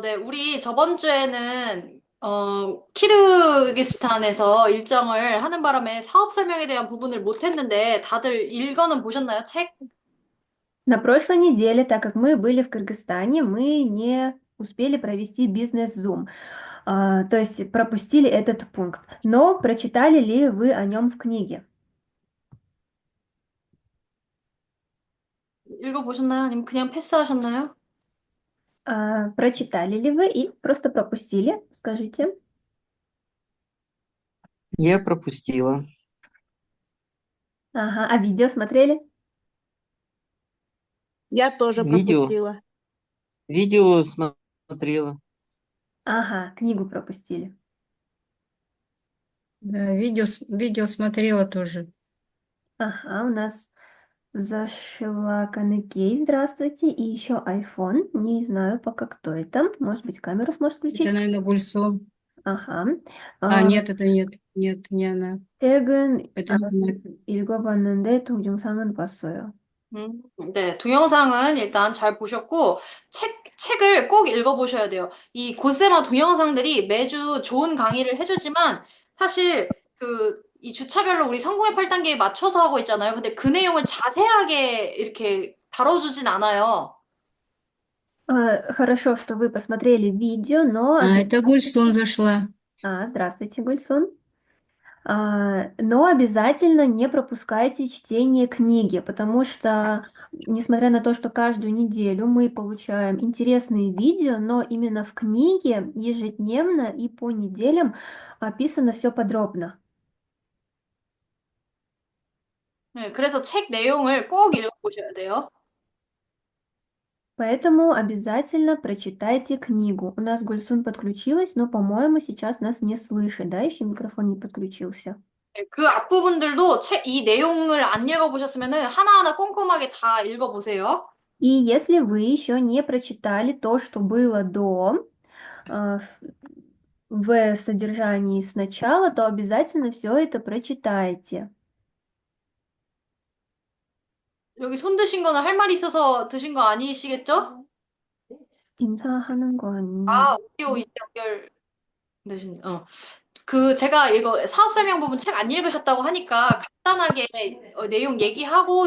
네, 우리 저번 주에는, 키르기스탄에서 일정을 하는 바람에 사업 설명에 대한 부분을 못 했는데, 다들 읽어는 보셨나요, 책? На прошлой неделе, так как мы были в Кыргызстане, мы не успели провести бизнес-зум, то есть пропустили этот пункт. Но прочитали ли вы о нем в книге? 읽어보셨나요? 아니면 그냥 패스하셨나요? Прочитали ли вы и просто пропустили? Скажите. Я пропустила. Ага, а видео смотрели? Я тоже Видео, пропустила. видео смотрела. Ага, книгу пропустили. Да, видео смотрела тоже. Ага, у нас зашла Каныкей, здравствуйте, и еще iPhone. Не знаю пока, кто это. Может быть, камеру сможет Это, включить? наверное, Гульсум. Ага. Нет, это нет, не она. 책은 Это не она. 읽어봤는데 동영상은 봤어요. 네, 동영상은 일단 잘 보셨고, 책을 꼭 읽어보셔야 돼요. 이 고세마 동영상들이 매주 좋은 강의를 해주지만, 사실, 이 주차별로 우리 성공의 8단계에 맞춰서 하고 있잖아요. 근데 그 내용을 자세하게 이렇게 다뤄주진 않아요. Хорошо, что вы посмотрели видео, но Это Гульсум зашла. Здравствуйте, Гульсун. Но обязательно не пропускайте чтение книги, потому что, несмотря на то, что каждую неделю мы получаем интересные видео, но именно в книге ежедневно и по неделям описано все подробно. 네, 그래서 책 내용을 꼭 읽어보셔야 돼요. Поэтому обязательно прочитайте книгу. У нас Гульсун подключилась, но, по-моему, сейчас нас не слышит, да? Еще микрофон не подключился. 네, 그 앞부분들도 이 내용을 안 읽어보셨으면은 하나하나 꼼꼼하게 다 읽어보세요. И если вы еще не прочитали то, что было до, в содержании сначала, то обязательно все это прочитайте. 여기 손 드신 거는 할 말이 있어서 드신 거 아니시겠죠? 인사하는 거 아, 아니에요? 오디오 이제 연결되신, 제가 이거 사업 설명 부분 책 안 읽으셨다고 하니까 간단하게 내용 얘기하고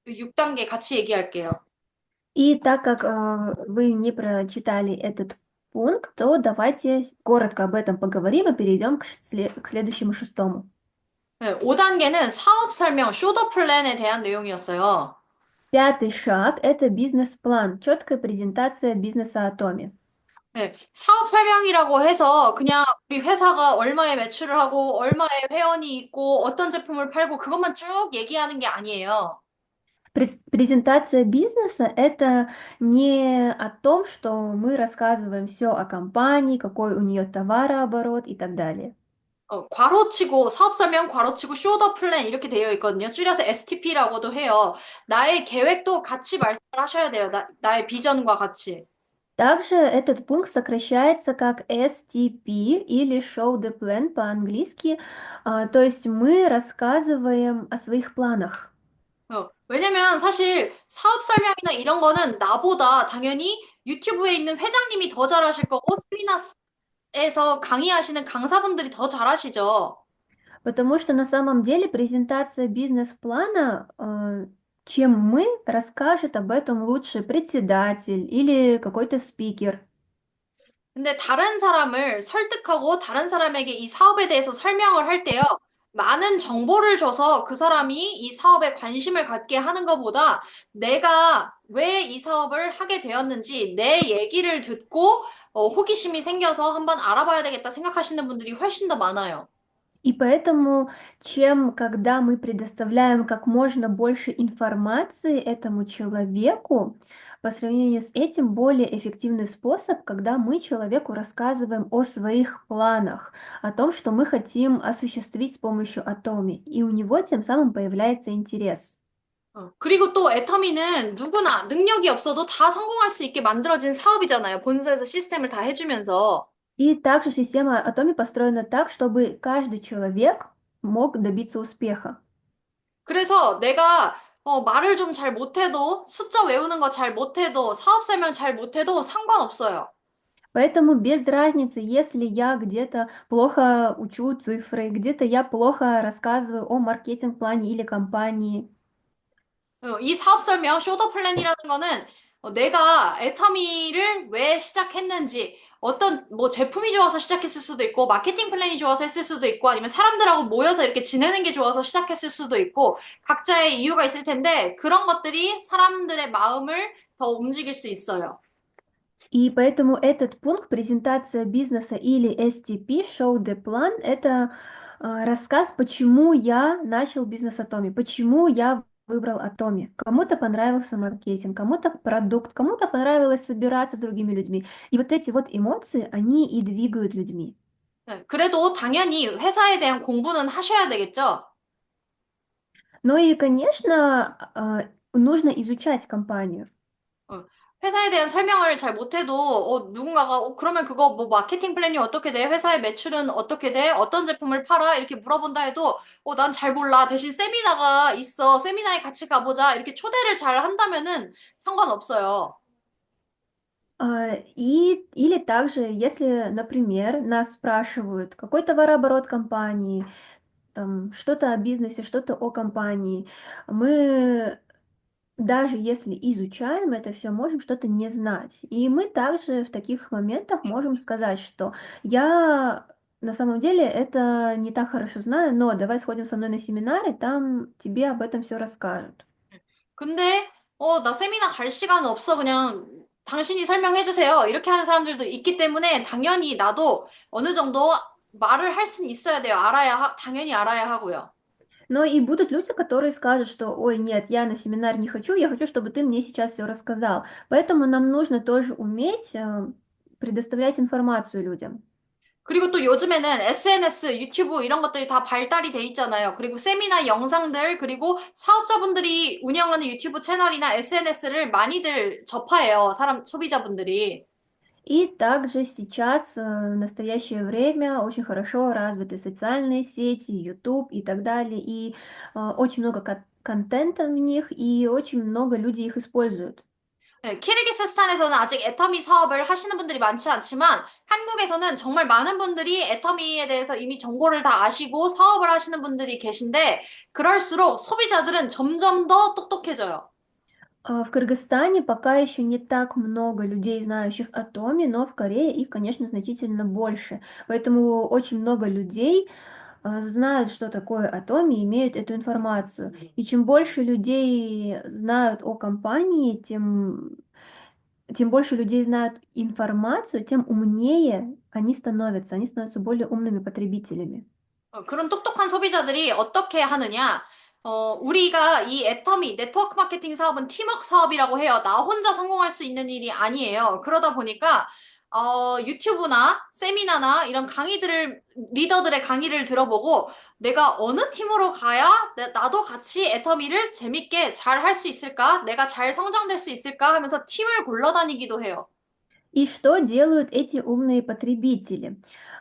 6단계 같이 얘기할게요. И так как вы не прочитали этот пункт, то давайте коротко об этом поговорим и перейдем к следующему шестому. 네, 5단계는 사업 설명, 쇼더 플랜에 대한 내용이었어요. Пятый шаг– это бизнес-план, четкая презентация бизнеса Атоми. 네, 사업 설명이라고 해서 그냥 우리 회사가 얼마의 매출을 하고 얼마의 회원이 있고 어떤 제품을 팔고 그것만 쭉 얘기하는 게 아니에요. Презентация бизнеса– это не о том, что мы рассказываем все о компании, какой у нее товарооборот и так далее. 괄호치고 사업 설명 괄호치고 쇼더 플랜 이렇게 되어 있거든요. 줄여서 STP라고도 해요. 나의 계획도 같이 말씀을 하셔야 돼요. 나의 비전과 같이. Также этот пункт сокращается как STP или Show the Plan по-английски, то есть мы рассказываем о своих планах. 왜냐면 사실 사업 설명이나 이런 거는 나보다 당연히 유튜브에 있는 회장님이 더 잘하실 거고 세미나에서 강의하시는 강사분들이 더 잘하시죠. Потому что на самом деле презентация бизнес-плана, чем мы, расскажет об этом лучше председатель или какой-то спикер. 근데 다른 사람을 설득하고 다른 사람에게 이 사업에 대해서 설명을 할 때요. 많은 정보를 줘서 그 사람이 이 사업에 관심을 갖게 하는 것보다 내가 왜 이 사업을 하게 되었는지 내 얘기를 듣고 호기심이 생겨서 한번 알아봐야 되겠다 생각하시는 분들이 훨씬 더 많아요. И поэтому, когда мы предоставляем как можно больше информации этому человеку, по сравнению с этим более эффективный способ, когда мы человеку рассказываем о своих планах, о том, что мы хотим осуществить с помощью Atomi, и у него тем самым появляется интерес. 그리고 또 애터미는 누구나 능력이 없어도 다 성공할 수 있게 만들어진 사업이잖아요. 본사에서 시스템을 다 해주면서. И также система Atomi построена так, чтобы каждый человек мог добиться успеха. 그래서 내가 말을 좀 잘 못해도 숫자 외우는 거 잘 못해도 사업 설명 잘 못해도 상관없어요. Поэтому без разницы, если я где-то плохо учу цифры, где-то я плохо рассказываю о маркетинг-плане или компании. 이 사업 설명 쇼더 플랜이라는 거는 내가 애터미를 왜 시작했는지 어떤 뭐 제품이 좋아서 시작했을 수도 있고 마케팅 플랜이 좋아서 했을 수도 있고 아니면 사람들하고 모여서 이렇게 지내는 게 좋아서 시작했을 수도 있고 각자의 이유가 있을 텐데 그런 것들이 사람들의 마음을 더 움직일 수 있어요. И поэтому этот пункт, презентация бизнеса или STP, Show the Plan, это рассказ, почему я начал бизнес Atomi, почему я выбрал Atomi. Кому-то понравился маркетинг, кому-то продукт, кому-то понравилось собираться с другими людьми. И вот эти вот эмоции, они и двигают людьми. 네, 그래도 당연히 회사에 대한 공부는 하셔야 되겠죠? Ну и, конечно, нужно изучать компанию. 어, 회사에 대한 설명을 잘 못해도 누군가가 그러면 그거 뭐 마케팅 플랜이 어떻게 돼? 회사의 매출은 어떻게 돼? 어떤 제품을 팔아? 이렇게 물어본다 해도 난 잘 몰라. 대신 세미나가 있어. 세미나에 같이 가보자. 이렇게 초대를 잘 한다면은 상관없어요. Или также, если, например, нас спрашивают, какой товарооборот компании, там, что-то о бизнесе, что-то о компании, мы даже если изучаем это все, можем что-то не знать. И мы также в таких моментах можем сказать, что я на самом деле это не так хорошо знаю, но давай сходим со мной на семинар, и там тебе об этом все расскажут. 근데 나 세미나 갈 시간 없어. 그냥 당신이 설명해 주세요. 이렇게 하는 사람들도 있기 때문에 당연히 나도 어느 정도 말을 할 수는 있어야 돼요. 당연히 알아야 하고요. Но и будут люди, которые скажут, что, ой, нет, я на семинар не хочу, я хочу, чтобы ты мне сейчас все рассказал. Поэтому нам нужно тоже уметь предоставлять информацию людям. 그리고 또 요즘에는 SNS, 유튜브 이런 것들이 다 발달이 돼 있잖아요. 그리고 세미나 영상들, 그리고 사업자분들이 운영하는 유튜브 채널이나 SNS를 많이들 접해요. 소비자분들이. И также сейчас, в настоящее время, очень хорошо развиты социальные сети, YouTube и так далее, и очень много контента в них, и очень много людей их используют. 네, 키르기스스탄에서는 아직 애터미 사업을 하시는 분들이 많지 않지만 한국에서는 정말 많은 분들이 애터미에 대해서 이미 정보를 다 아시고 사업을 하시는 분들이 계신데 그럴수록 소비자들은 점점 더 똑똑해져요. В Кыргызстане пока еще не так много людей, знающих о Томе, но в Корее их, конечно, значительно больше. Поэтому очень много людей знают, что такое Атоми, и имеют эту информацию. И чем больше людей знают о компании, тем больше людей знают информацию, тем умнее они становятся более умными потребителями. 그런 똑똑한 소비자들이 어떻게 하느냐? 우리가 이 애터미 네트워크 마케팅 사업은 팀워크 사업이라고 해요. 나 혼자 성공할 수 있는 일이 아니에요. 그러다 보니까 유튜브나 세미나나 이런 리더들의 강의를 들어보고 내가 어느 팀으로 가야 나도 같이 애터미를 재밌게 잘 할 수 있을까? 내가 잘 성장될 수 있을까? 하면서 팀을 골라다니기도 해요. И что делают эти умные потребители?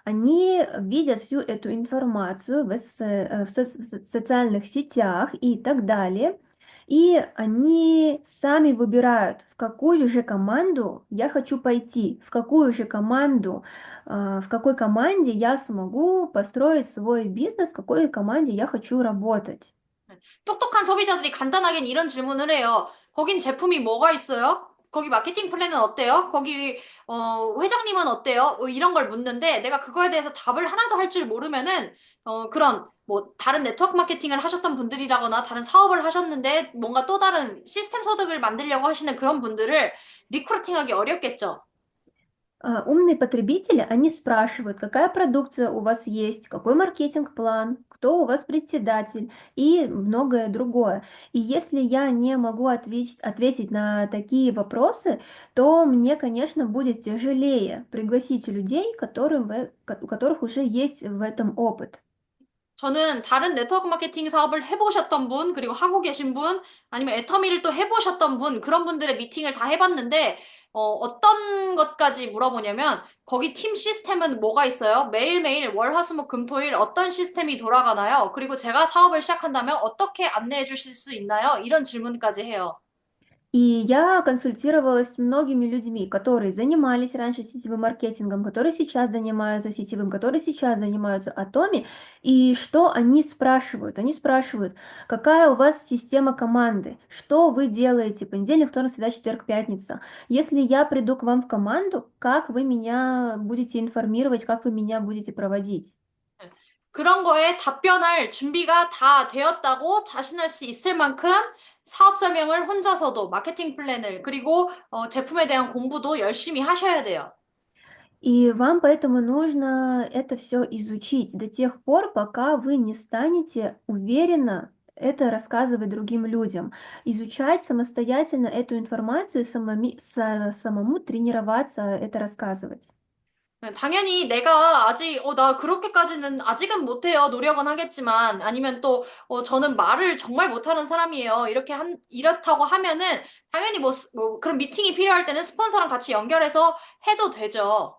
Они видят всю эту информацию в социальных сетях и так далее, и они сами выбирают, в какую же команду я хочу пойти, в какую же команду, в какой команде я смогу построить свой бизнес, в какой команде я хочу работать. 똑똑한 소비자들이 간단하게 이런 질문을 해요. 거긴 제품이 뭐가 있어요? 거기 마케팅 플랜은 어때요? 거기 회장님은 어때요? 이런 걸 묻는데 내가 그거에 대해서 답을 하나도 할 줄 모르면은 그런 뭐 다른 네트워크 마케팅을 하셨던 분들이라거나 다른 사업을 하셨는데 뭔가 또 다른 시스템 소득을 만들려고 하시는 그런 분들을 리크루팅하기 어렵겠죠. Умные потребители, они спрашивают, какая продукция у вас есть, какой маркетинг-план, кто у вас председатель и многое другое. И если я не могу ответить на такие вопросы, то мне, конечно, будет тяжелее пригласить людей, у которых уже есть в этом опыт. 저는 다른 네트워크 마케팅 사업을 해보셨던 분, 그리고 하고 계신 분, 아니면 애터미를 또 해보셨던 분, 그런 분들의 미팅을 다 해봤는데, 어떤 것까지 물어보냐면, 거기 팀 시스템은 뭐가 있어요? 매일매일 월, 화, 수, 목, 금, 토, 일 어떤 시스템이 돌아가나요? 그리고 제가 사업을 시작한다면 어떻게 안내해 주실 수 있나요? 이런 질문까지 해요. И я консультировалась с многими людьми, которые занимались раньше сетевым маркетингом, которые сейчас занимаются сетевым, которые сейчас занимаются Atomi. И что они спрашивают? Они спрашивают, какая у вас система команды, что вы делаете понедельник, вторник, среда, четверг, пятница. Если я приду к вам в команду, как вы меня будете информировать, как вы меня будете проводить? 그런 거에 답변할 준비가 다 되었다고 자신할 수 있을 만큼 사업 설명을 혼자서도 마케팅 플랜을 그리고 제품에 대한 공부도 열심히 하셔야 돼요. И вам поэтому нужно это все изучить до тех пор, пока вы не станете уверенно это рассказывать другим людям. Изучать самостоятельно эту информацию, самому тренироваться это рассказывать. 네, 당연히 내가 아직, 나 그렇게까지는 아직은 못해요. 노력은 하겠지만, 아니면 또, 저는 말을 정말 못하는 사람이에요. 이렇다고 하면은, 당연히 그런 미팅이 필요할 때는 스폰서랑 같이 연결해서 해도 되죠.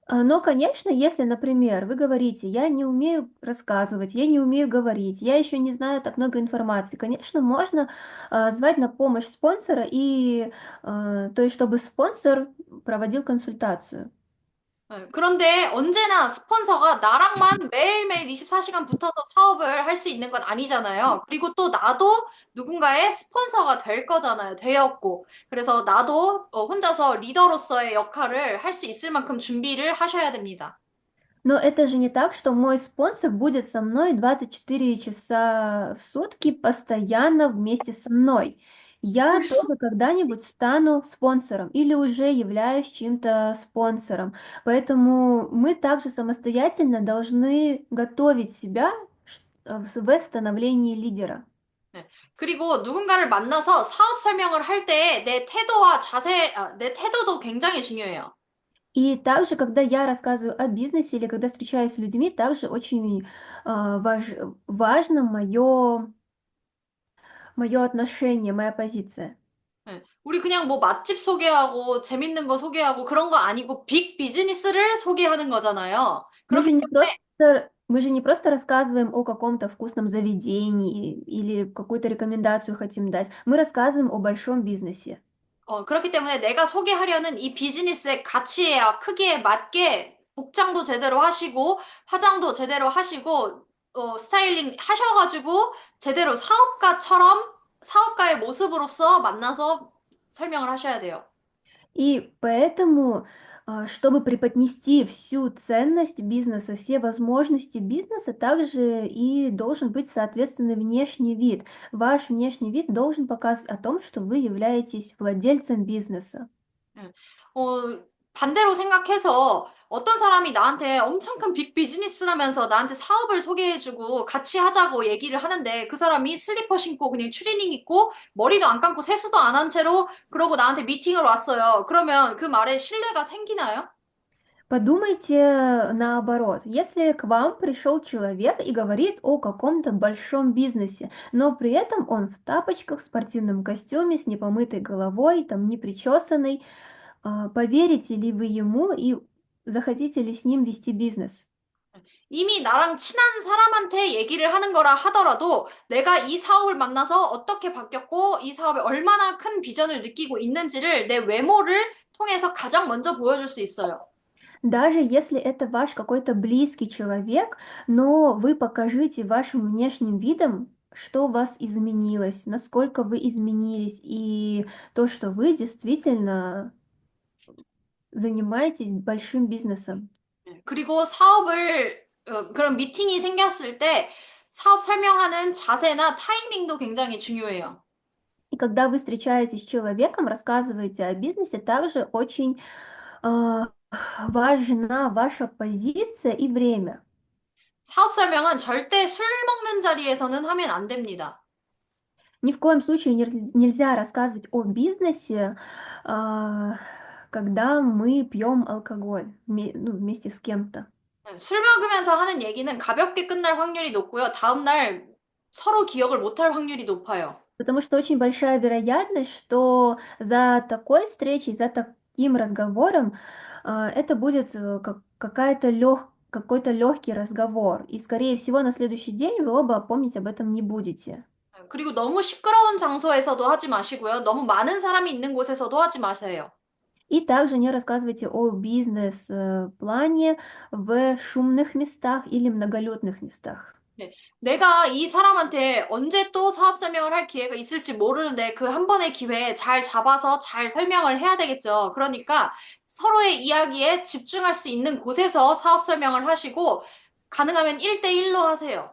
Но, конечно, если, например, вы говорите, я не умею рассказывать, я не умею говорить, я еще не знаю так много информации, конечно, можно звать на помощь спонсора то есть, чтобы спонсор проводил консультацию. 네, 그런데 언제나 스폰서가 나랑만 매일매일 24시간 붙어서 사업을 할 수 있는 건 아니잖아요. 그리고 또 나도 누군가의 스폰서가 될 거잖아요. 되었고. 그래서 나도 혼자서 리더로서의 역할을 할 수 있을 만큼 준비를 하셔야 됩니다. Но это же не так, что мой спонсор будет со мной 24 часа в сутки постоянно вместе со мной. Я тоже когда-нибудь стану спонсором или уже являюсь чьим-то спонсором. Поэтому мы также самостоятельно должны готовить себя в становлении лидера. 네. 그리고 누군가를 만나서 사업 설명을 할 때 내 태도와 내 태도도 굉장히 중요해요. И также, когда я рассказываю о бизнесе или когда встречаюсь с людьми, также очень важно мое отношение, моя позиция. 네. 우리 그냥 뭐 맛집 소개하고 재밌는 거 소개하고 그런 거 아니고 빅 비즈니스를 소개하는 거잖아요. Мы 그렇기 же не 때문에 просто рассказываем о каком-то вкусном заведении или какую-то рекомендацию хотим дать. Мы рассказываем о большом бизнесе. 그렇기 때문에 내가 소개하려는 이 비즈니스의 가치와 크기에 맞게 복장도 제대로 하시고 화장도 제대로 하시고 스타일링 하셔가지고 제대로 사업가의 모습으로서 만나서 설명을 하셔야 돼요. И поэтому, чтобы преподнести всю ценность бизнеса, все возможности бизнеса, также и должен быть соответственный внешний вид. Ваш внешний вид должен показывать о том, что вы являетесь владельцем бизнеса. 예. 반대로 생각해서 어떤 사람이 나한테 엄청 큰 빅 비즈니스라면서 나한테 사업을 소개해주고 같이 하자고 얘기를 하는데 그 사람이 슬리퍼 신고 그냥 추리닝 입고 머리도 안 감고 세수도 안 한 채로 그러고 나한테 미팅을 왔어요. 그러면 그 말에 신뢰가 생기나요? Подумайте наоборот. Если к вам пришел человек и говорит о каком-то большом бизнесе, но при этом он в тапочках, в спортивном костюме, с непомытой головой, там, не причесанный, поверите ли вы ему и захотите ли с ним вести бизнес? 이미 나랑 친한 사람한테 얘기를 하는 거라 하더라도 내가 이 사업을 만나서 어떻게 바뀌었고 이 사업에 얼마나 큰 비전을 느끼고 있는지를 내 외모를 통해서 가장 먼저 보여줄 수 있어요. Даже если это ваш какой-то близкий человек, но вы покажите вашим внешним видом, что у вас изменилось, насколько вы изменились, и то, что вы действительно занимаетесь большим бизнесом. 그리고 그런 미팅이 생겼을 때 사업 설명하는 자세나 타이밍도 굉장히 중요해요. И когда вы встречаетесь с человеком, рассказываете о бизнесе, также очень а, важна ваша позиция и время. 사업 설명은 절대 술 먹는 자리에서는 하면 안 됩니다. Ни в коем случае нельзя рассказывать о бизнесе, когда мы пьем алкоголь вместе с кем-то. 술 먹으면서 하는 얘기는 가볍게 끝날 확률이 높고요. 다음날 서로 기억을 못할 확률이 높아요. Потому что очень большая вероятность, что за такой встречей, за таким разговором, это будет какой-то легкий разговор. И, скорее всего, на следующий день вы оба помнить об этом не будете. 그리고 너무 시끄러운 장소에서도 하지 마시고요. 너무 많은 사람이 있는 곳에서도 하지 마세요. И также не рассказывайте о бизнес-плане в шумных местах или многолюдных местах. 네. 내가 이 사람한테 언제 또 사업 설명을 할 기회가 있을지 모르는데 그 한 번의 기회에 잘 잡아서 잘 설명을 해야 되겠죠. 그러니까 서로의 이야기에 집중할 수 있는 곳에서 사업 설명을 하시고 가능하면 1대1로 하세요.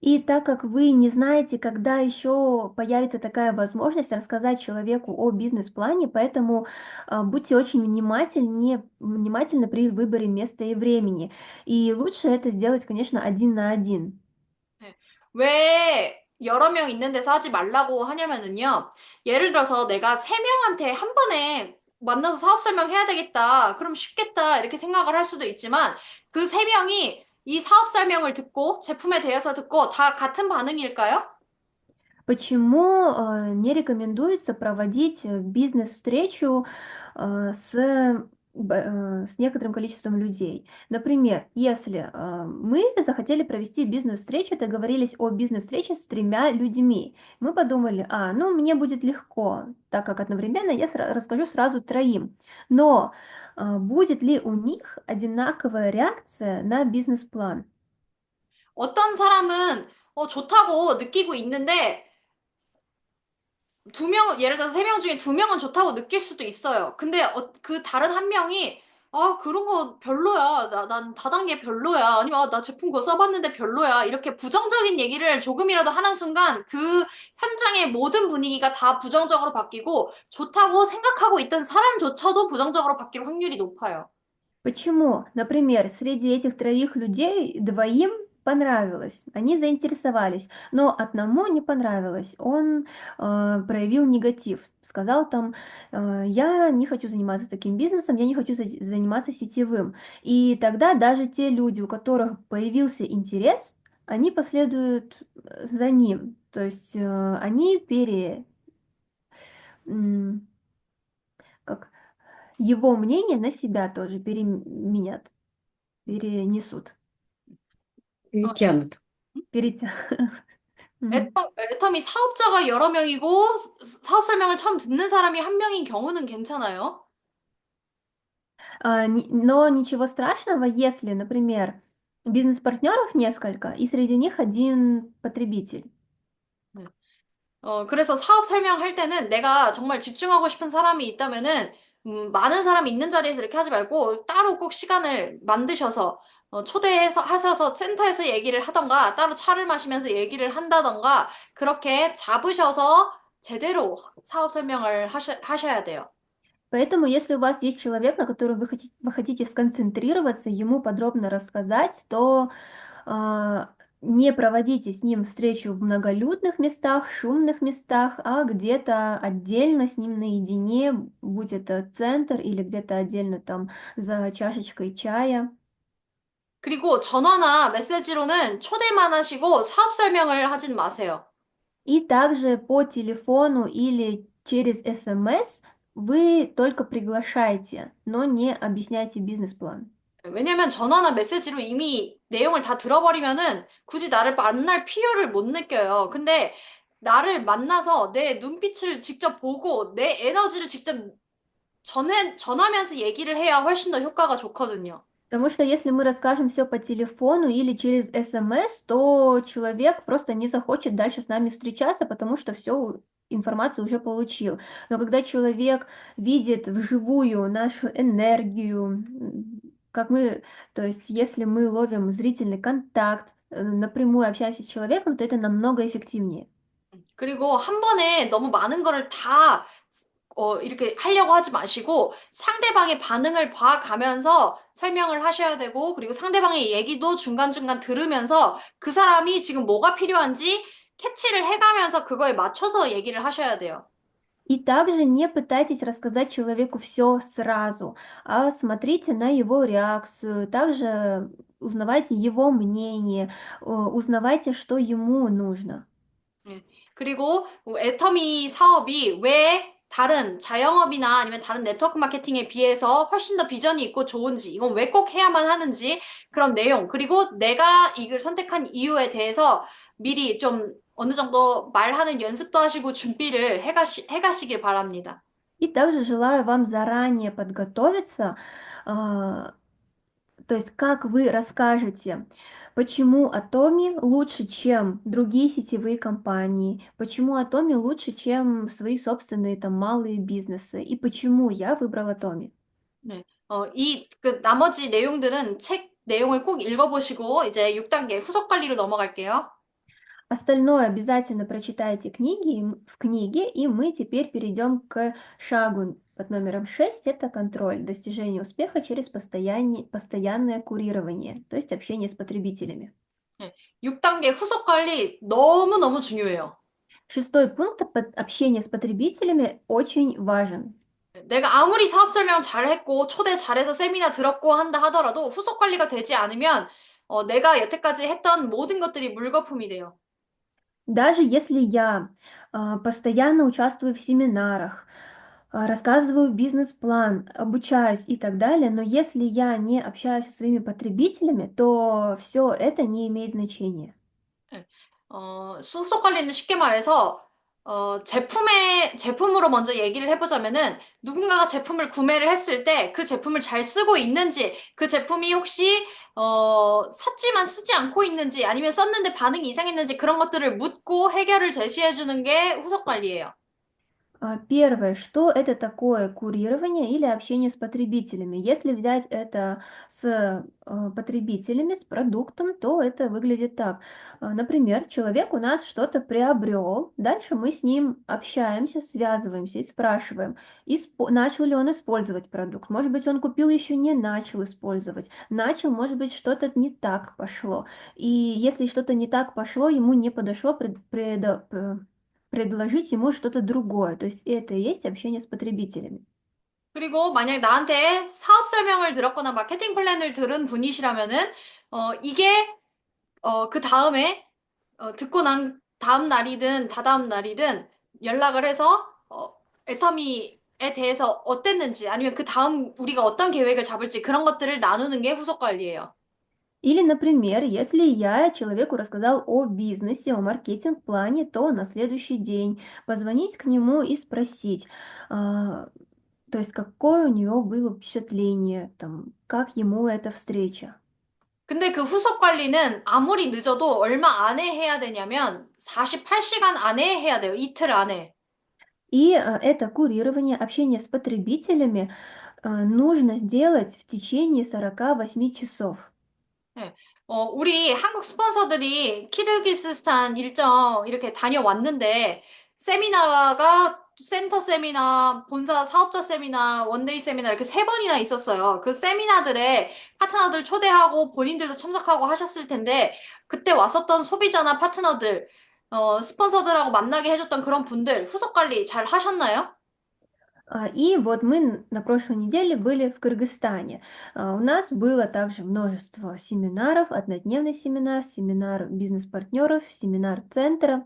И так как вы не знаете, когда еще появится такая возможность рассказать человеку о бизнес-плане, поэтому будьте очень внимательны при выборе места и времени. И лучше это сделать, конечно, один на один. 네. 왜 여러 명 있는 데서 하지 말라고 하냐면은요. 예를 들어서 내가 세 명한테 한 번에 만나서 사업 설명해야 되겠다. 그럼 쉽겠다. 이렇게 생각을 할 수도 있지만 그 세 명이 이 사업 설명을 듣고 제품에 대해서 듣고 다 같은 반응일까요? Почему не рекомендуется проводить бизнес-встречу с некоторым количеством людей? Например, если мы захотели провести бизнес-встречу, договорились о бизнес-встрече с 3 людьми, мы подумали, ну мне будет легко, так как одновременно я расскажу сразу 3. Но будет ли у них одинаковая реакция на бизнес-план? 어떤 사람은 좋다고 느끼고 있는데 예를 들어서 세 명 중에 두 명은 좋다고 느낄 수도 있어요. 근데 그 다른 한 명이 그런 거 별로야. 난 다단계 별로야. 아니면 나 제품 그거 써봤는데 별로야. 이렇게 부정적인 얘기를 조금이라도 하는 순간 그 현장의 모든 분위기가 다 부정적으로 바뀌고 좋다고 생각하고 있던 사람조차도 부정적으로 바뀔 확률이 높아요. Почему? Например, среди этих 3 людей 2 понравилось, они заинтересовались, но одному не понравилось, он проявил негатив, сказал там, я не хочу заниматься таким бизнесом, я не хочу заниматься сетевым. И тогда даже те люди, у которых появился интерес, они последуют за ним, то есть они как его мнение на себя тоже перенесут. Перетянут. Перетя... Мгм. 애텀이 사업자가 여러 명이고 사업 설명을 처음 듣는 사람이 한 명인 경우는 괜찮아요. Но ничего страшного, если, например, бизнес-партнеров несколько, и среди них 1 потребитель. 그래서 사업 설명할 때는 내가 정말 집중하고 싶은 사람이 있다면은, 많은 사람이 있는 자리에서 이렇게 하지 말고 따로 꼭 시간을 만드셔서, 하셔서 센터에서 얘기를 하던가, 따로 차를 마시면서 얘기를 한다던가, 그렇게 잡으셔서 제대로 사업 설명을 하셔야 돼요. Поэтому, если у вас есть человек, на котором вы хотите сконцентрироваться, ему подробно рассказать, то не проводите с ним встречу в многолюдных местах, шумных местах, а где-то отдельно с ним наедине, будь это центр или где-то отдельно там за чашечкой чая. 그리고 전화나 메시지로는 초대만 하시고 사업 설명을 하진 마세요. И также по телефону или через СМС вы только приглашайте, но не объясняйте бизнес-план. 왜냐면 전화나 메시지로 이미 내용을 다 들어버리면은 굳이 나를 만날 필요를 못 느껴요. 근데 나를 만나서 내 눈빛을 직접 보고 내 에너지를 직접 전하면서 얘기를 해야 훨씬 더 효과가 좋거든요. Потому что если мы расскажем все по телефону или через СМС, то человек просто не захочет дальше с нами встречаться, потому что всю информацию уже получил. Но когда человек видит вживую нашу энергию, то есть если мы ловим зрительный контакт, напрямую общаемся с человеком, то это намного эффективнее. 그리고 한 번에 너무 많은 거를 다 이렇게 하려고 하지 마시고 상대방의 반응을 봐가면서 설명을 하셔야 되고 그리고 상대방의 얘기도 중간중간 들으면서 그 사람이 지금 뭐가 필요한지 캐치를 해가면서 그거에 맞춰서 얘기를 하셔야 돼요. И также не пытайтесь рассказать человеку все сразу, а смотрите на его реакцию, также узнавайте его мнение, узнавайте, что ему нужно. 예. 그리고 애터미 사업이 왜 다른 자영업이나 아니면 다른 네트워크 마케팅에 비해서 훨씬 더 비전이 있고 좋은지, 이건 왜 꼭 해야만 하는지 그런 내용, 그리고 내가 이걸 선택한 이유에 대해서 미리 좀 어느 정도 말하는 연습도 하시고 준비를 해가시길 바랍니다. И также желаю вам заранее подготовиться, а, то есть как вы расскажете, почему Atomi лучше, чем другие сетевые компании, почему Atomi лучше, чем свои собственные там малые бизнесы, и почему я выбрал Atomi. 네. 나머지 내용들은 책 내용을 꼭 읽어보시고 이제 6단계 후속 관리로 넘어갈게요. Остальное обязательно прочитайте в книге, и мы теперь перейдем к шагу под номером 6. Это контроль, достижение успеха через постоянное курирование, то есть общение с потребителями. 네. 6단계 후속 관리 너무너무 중요해요. 6 пункт общение с потребителями очень важен. 내가 아무리 사업 설명 잘했고 초대 잘해서 세미나 들었고 한다 하더라도 후속 관리가 되지 않으면 내가 여태까지 했던 모든 것들이 물거품이 돼요. Даже если я постоянно участвую в семинарах, рассказываю бизнес-план, обучаюсь и так далее, но если я не общаюсь со своими потребителями, то все это не имеет значения. 네. 후속 관리는 쉽게 말해서 제품으로 먼저 얘기를 해보자면은 누군가가 제품을 구매를 했을 때 그 제품을 잘 쓰고 있는지, 그 제품이 혹시 샀지만 쓰지 않고 있는지, 아니면 썼는데 반응이 이상했는지 그런 것들을 묻고 해결을 제시해주는 게 후속 관리예요. Первое, что это такое курирование или общение с потребителями? Если взять это с потребителями, с продуктом, то это выглядит так. Например, человек у нас что-то приобрел, дальше мы с ним общаемся, связываемся и спрашиваем, начал ли он использовать продукт. Может быть, он купил, еще не начал использовать. Начал, может быть, что-то не так пошло. И если что-то не так пошло, ему не подошло, предложить ему что-то другое. То есть это и есть общение с потребителями. 그리고 만약에 나한테 사업 설명을 들었거나 마케팅 플랜을 들은 분이시라면은 이게 그 다음에 듣고 난 다음 날이든 다다음 날이든 연락을 해서 애터미에 대해서 어땠는지 아니면 그 다음 우리가 어떤 계획을 잡을지 그런 것들을 나누는 게 후속 관리예요. Или, например, если я человеку рассказал о бизнесе, о маркетинг-плане, то на следующий день позвонить к нему и спросить, то есть какое у него было впечатление, там, как ему эта встреча. 근데 그 후속 관리는 아무리 늦어도 얼마 안에 해야 되냐면 48시간 안에 해야 돼요. 이틀 안에. И это курирование, общение с потребителями нужно сделать в течение 48 часов. 네. 우리 한국 스폰서들이 키르기스스탄 일정 이렇게 다녀왔는데, 세미나가 센터 세미나, 본사 사업자 세미나, 원데이 세미나 이렇게 3번이나 있었어요. 그 세미나들에 파트너들 초대하고 본인들도 참석하고 하셨을 텐데, 그때 왔었던 소비자나 파트너들, 스폰서들하고 만나게 해줬던 그런 분들 후속 관리 잘 하셨나요? И вот мы на прошлой неделе были в Кыргызстане. У нас было также множество семинаров, однодневный семинар, семинар бизнес-партнеров, семинар центра.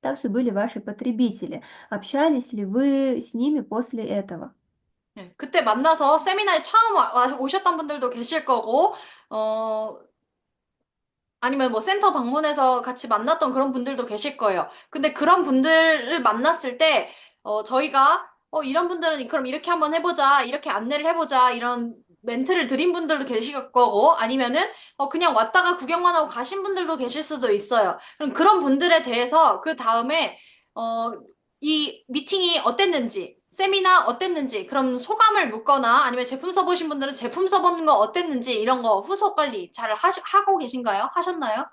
Также были ваши потребители. Общались ли вы с ними после этого? 네, 그때 만나서 세미나에 처음 오셨던 분들도 계실 거고, 아니면 뭐 센터 방문해서 같이 만났던 그런 분들도 계실 거예요. 근데 그런 분들을 만났을 때, 저희가, 이런 분들은 그럼 이렇게 한번 해보자, 이렇게 안내를 해보자, 이런 멘트를 드린 분들도 계실 거고, 아니면은, 그냥 왔다가 구경만 하고 가신 분들도 계실 수도 있어요. 그럼 그런 분들에 대해서 그 다음에, 이 미팅이 어땠는지, 세미나 어땠는지, 그럼 소감을 묻거나 아니면 제품 써보신 분들은 제품 써보는 거 어땠는지 이런 거 후속 관리 잘 하고 계신가요? 하셨나요?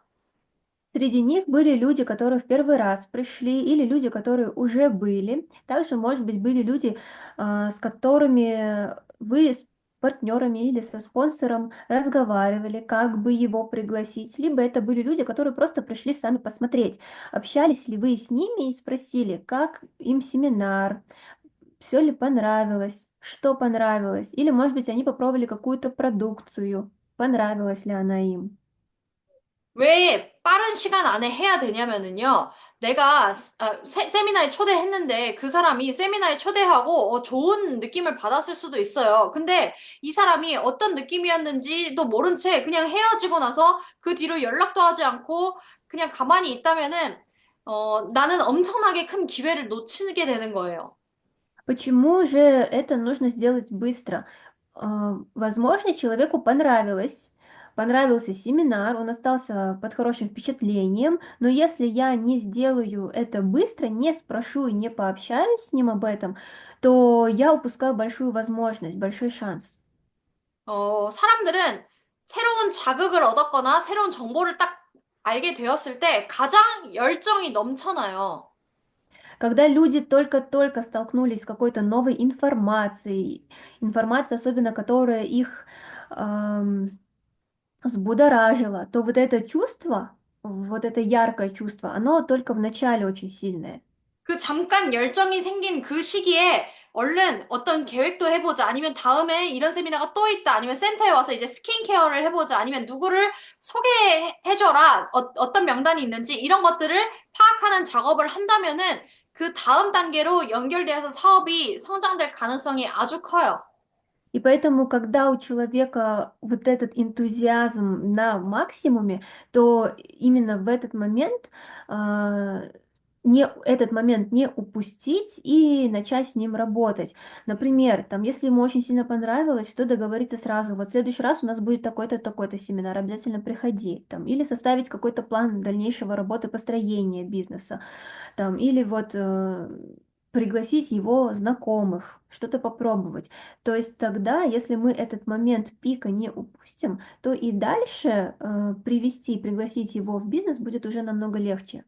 Среди них были люди, которые в первый раз пришли, или люди, которые уже были. Также, может быть, были люди, с которыми вы с партнерами или со спонсором разговаривали, как бы его пригласить. Либо это были люди, которые просто пришли сами посмотреть. Общались ли вы с ними и спросили, как им семинар, все ли понравилось, что понравилось. Или, может быть, они попробовали какую-то продукцию, понравилась ли она им. 왜 빠른 시간 안에 해야 되냐면은요, 내가 세미나에 초대했는데 그 사람이 세미나에 초대하고 좋은 느낌을 받았을 수도 있어요. 근데 이 사람이 어떤 느낌이었는지도 모른 채 그냥 헤어지고 나서 그 뒤로 연락도 하지 않고 그냥 가만히 있다면은 나는 엄청나게 큰 기회를 놓치게 되는 거예요. Почему же это нужно сделать быстро? Возможно, человеку понравился семинар, он остался под хорошим впечатлением, но если я не сделаю это быстро, не спрошу и не пообщаюсь с ним об этом, то я упускаю большую возможность, большой шанс. 사람들은 새로운 자극을 얻었거나 새로운 정보를 딱 알게 되었을 때 가장 열정이 넘쳐나요. Когда люди только-только столкнулись с какой-то новой информацией, особенно которая их взбудоражила, то вот это чувство, вот это яркое чувство, оно только в начале очень сильное. 그 잠깐 열정이 생긴 그 시기에 얼른 어떤 계획도 해보자. 아니면 다음에 이런 세미나가 또 있다. 아니면 센터에 와서 이제 스킨케어를 해보자. 아니면 누구를 소개해줘라. 어떤 명단이 있는지 이런 것들을 파악하는 작업을 한다면은 그 다음 단계로 연결되어서 사업이 성장될 가능성이 아주 커요. И поэтому, когда у человека вот этот энтузиазм на максимуме, то именно в этот момент этот момент не упустить и начать с ним работать. Например, там, если ему очень сильно понравилось, то договориться сразу, вот в следующий раз у нас будет такой-то, такой-то семинар, обязательно приходи, там, или составить какой-то план дальнейшего работы построения бизнеса, там, или вот пригласить его знакомых, что-то попробовать. То есть тогда, если мы этот момент пика не упустим, то и дальше пригласить его в бизнес будет уже намного легче.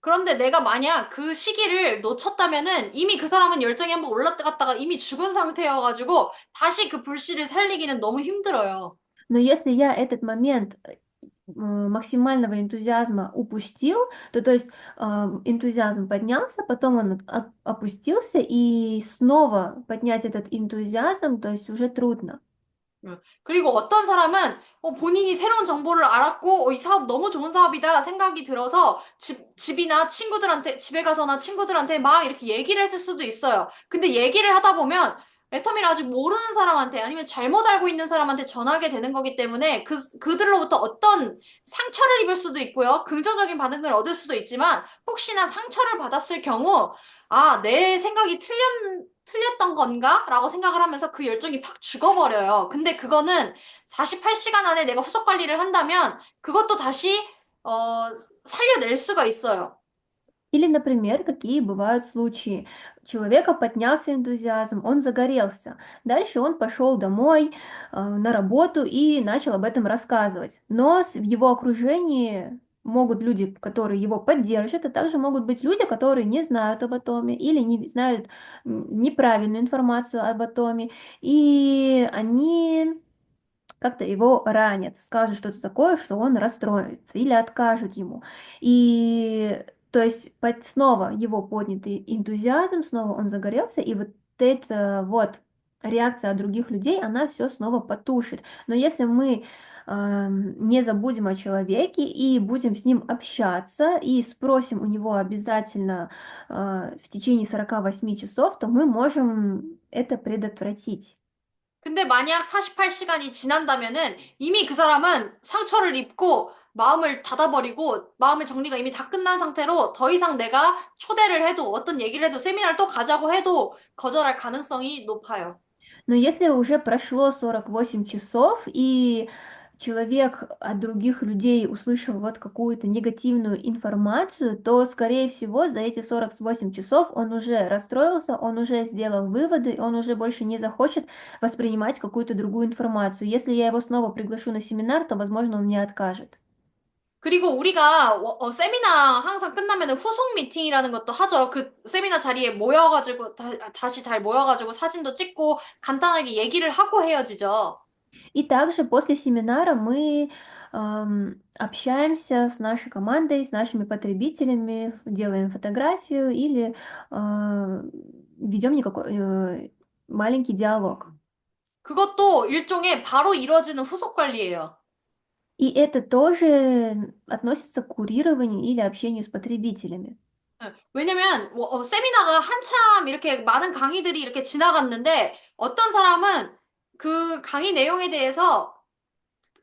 그런데 내가 만약 그 시기를 놓쳤다면은 이미 그 사람은 열정이 한번 올라갔다가 이미 죽은 상태여가지고 다시 그 불씨를 살리기는 너무 힘들어요. Но если я этот момент максимального энтузиазма упустил, то есть энтузиазм поднялся, потом он опустился, и снова поднять этот энтузиазм, то есть уже трудно. 그리고 어떤 사람은 본인이 새로운 정보를 알았고 이 사업 너무 좋은 사업이다 생각이 들어서 집이나 친구들한테 집에 가서나 친구들한테 막 이렇게 얘기를 했을 수도 있어요. 근데 얘기를 하다 보면 애터미를 아직 모르는 사람한테 아니면 잘못 알고 있는 사람한테 전하게 되는 거기 때문에 그들로부터 어떤 상처를 입을 수도 있고요. 긍정적인 반응을 얻을 수도 있지만 혹시나 상처를 받았을 경우 내 생각이 틀렸던 건가? 라고 생각을 하면서 그 열정이 팍 죽어버려요. 근데 그거는 48시간 안에 내가 후속 관리를 한다면 그것도 다시, 살려낼 수가 있어요. Или, например, какие бывают случаи. У человека поднялся энтузиазм, он загорелся. Дальше он пошел домой, на работу и начал об этом рассказывать. Но в его окружении могут люди, которые его поддержат, а также могут быть люди, которые не знают об атоме или не знают неправильную информацию об атоме, и они как-то его ранят, скажут что-то такое, что он расстроится или откажут ему. И то есть снова его поднятый энтузиазм, снова он загорелся, и вот эта вот реакция других людей, она все снова потушит. Но если мы не забудем о человеке и будем с ним общаться и спросим у него обязательно в течение 48 часов, то мы можем это предотвратить. 근데 만약 48시간이 지난다면은 이미 그 사람은 상처를 입고 마음을 닫아버리고 마음의 정리가 이미 다 끝난 상태로 더 이상 내가 초대를 해도 어떤 얘기를 해도 세미나를 또 가자고 해도 거절할 가능성이 높아요. Но если уже прошло 48 часов, и человек от других людей услышал вот какую-то негативную информацию, то, скорее всего, за эти 48 часов он уже расстроился, он уже сделал выводы, он уже больше не захочет воспринимать какую-то другую информацию. Если я его снова приглашу на семинар, то, возможно, он мне откажет. 그리고 우리가 세미나 항상 끝나면 후속 미팅이라는 것도 하죠. 그 세미나 자리에 모여가지고 다시 잘 모여가지고 사진도 찍고 간단하게 얘기를 하고 헤어지죠. И также после семинара мы общаемся с нашей командой, с нашими потребителями, делаем фотографию или ведем маленький диалог. 그것도 일종의 바로 이루어지는 후속 관리예요. И это тоже относится к курированию или общению с потребителями. 왜냐면 세미나가 한참 이렇게 많은 강의들이 이렇게 지나갔는데 어떤 사람은 그 강의 내용에 대해서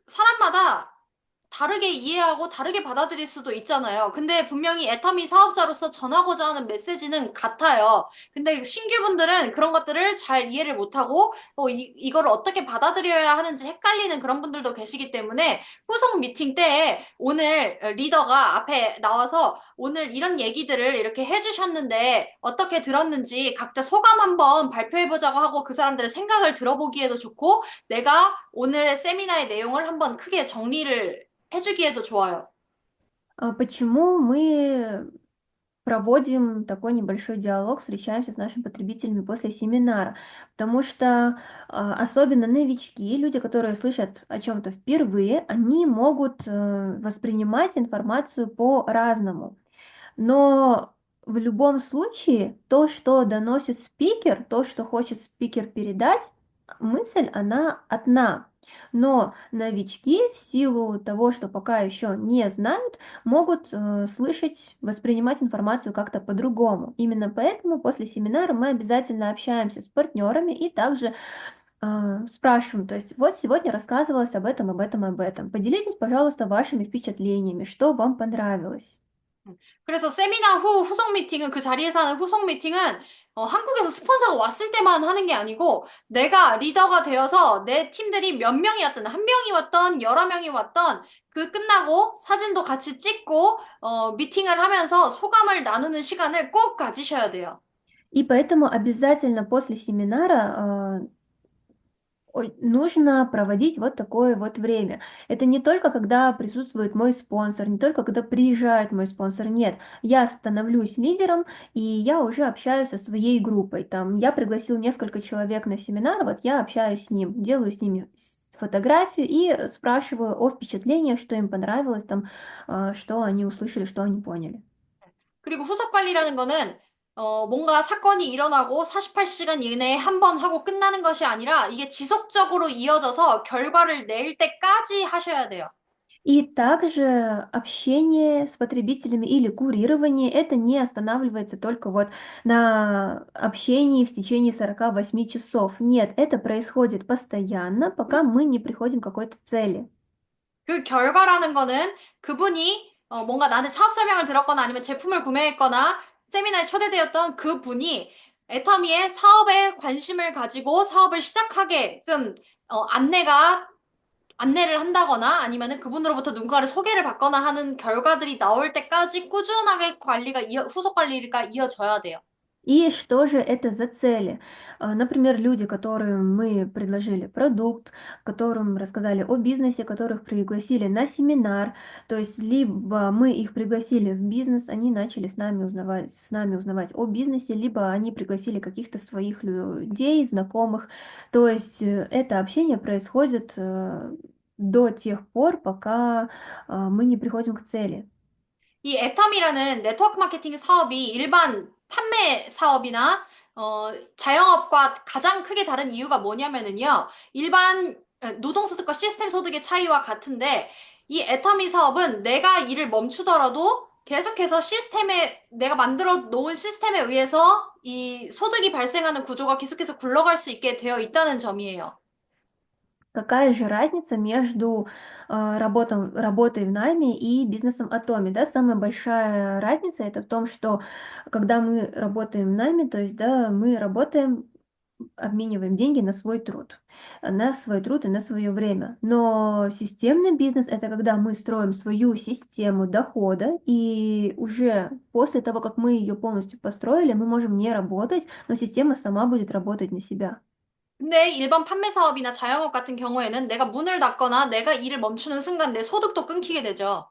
사람마다 다르게 이해하고 다르게 받아들일 수도 있잖아요. 근데 분명히 애터미 사업자로서 전하고자 하는 메시지는 같아요. 근데 신규분들은 그런 것들을 잘 이해를 못하고 이거를 어떻게 받아들여야 하는지 헷갈리는 그런 분들도 계시기 때문에 후속 미팅 때에 오늘 리더가 앞에 나와서 오늘 이런 얘기들을 이렇게 해주셨는데 어떻게 들었는지 각자 소감 한번 발표해보자고 하고 그 사람들의 생각을 들어보기에도 좋고 내가 오늘의 세미나의 내용을 한번 크게 정리를 해주기에도 좋아요. Почему мы проводим такой небольшой диалог, встречаемся с нашими потребителями после семинара? Потому что особенно новички, люди, которые слышат о чем-то впервые, они могут воспринимать информацию по-разному. Но в любом случае, то, что доносит спикер, то, что хочет спикер передать, мысль, она одна. Но новички в силу того, что пока еще не знают, могут слышать, воспринимать информацию как-то по-другому. Именно поэтому после семинара мы обязательно общаемся с партнерами и также спрашиваем, то есть вот сегодня рассказывалось об этом, об этом, об этом. Поделитесь, пожалуйста, вашими впечатлениями, что вам понравилось. 그래서 세미나 후 후속 미팅은 그 자리에서 하는 후속 미팅은 한국에서 스폰서가 왔을 때만 하는 게 아니고 내가 리더가 되어서 내 팀들이 몇 명이 왔든 한 명이 왔던 여러 명이 왔던 그 끝나고 사진도 같이 찍고 미팅을 하면서 소감을 나누는 시간을 꼭 가지셔야 돼요. И поэтому обязательно после семинара нужно проводить вот такое вот время. Это не только когда присутствует мой спонсор, не только когда приезжает мой спонсор, нет. Я становлюсь лидером, и я уже общаюсь со своей группой. Там я пригласил несколько человек на семинар, вот я общаюсь с ним, делаю с ними фотографию и спрашиваю о впечатлениях, что им понравилось, там, что они услышали, что они поняли. 그리고 후속 관리라는 거는 뭔가 사건이 일어나고 48시간 이내에 한 번 하고 끝나는 것이 아니라 이게 지속적으로 이어져서 결과를 낼 때까지 하셔야 돼요. И также общение с потребителями или курирование, это не останавливается только вот на общении в течение 48 часов. Нет, это происходит постоянно, пока мы не приходим к какой-то цели. 그 결과라는 거는 그분이 뭔가 나한테 사업 설명을 들었거나 아니면 제품을 구매했거나 세미나에 초대되었던 그분이 애터미의 사업에 관심을 가지고 사업을 시작하게끔 안내를 한다거나 아니면은 그분으로부터 누군가를 소개를 받거나 하는 결과들이 나올 때까지 꾸준하게 후속 관리가 이어져야 돼요. И что же это за цели? Например, люди, которым мы предложили продукт, которым рассказали о бизнесе, которых пригласили на семинар, то есть либо мы их пригласили в бизнес, они начали с нами узнавать о бизнесе, либо они пригласили каких-то своих людей, знакомых. То есть это общение происходит до тех пор, пока мы не приходим к цели. 이 애텀이라는 네트워크 마케팅 사업이 일반 판매 사업이나 자영업과 가장 크게 다른 이유가 뭐냐면은요. 일반 노동소득과 시스템 소득의 차이와 같은데 이 애터미 사업은 내가 일을 멈추더라도 계속해서 내가 만들어 놓은 시스템에 의해서 이 소득이 발생하는 구조가 계속해서 굴러갈 수 있게 되어 있다는 점이에요. Какая же разница между работой в найме и бизнесом Atomi? Да, самая большая разница это в том, что когда мы работаем в найме, то есть, да, мы работаем, обмениваем деньги на свой труд и на свое время. Но системный бизнес это когда мы строим свою систему дохода, и уже после того, как мы ее полностью построили, мы можем не работать, но система сама будет работать на себя. 근데 일반 판매 사업이나 자영업 같은 경우에는 내가 문을 닫거나 내가 일을 멈추는 순간 내 소득도 끊기게 되죠.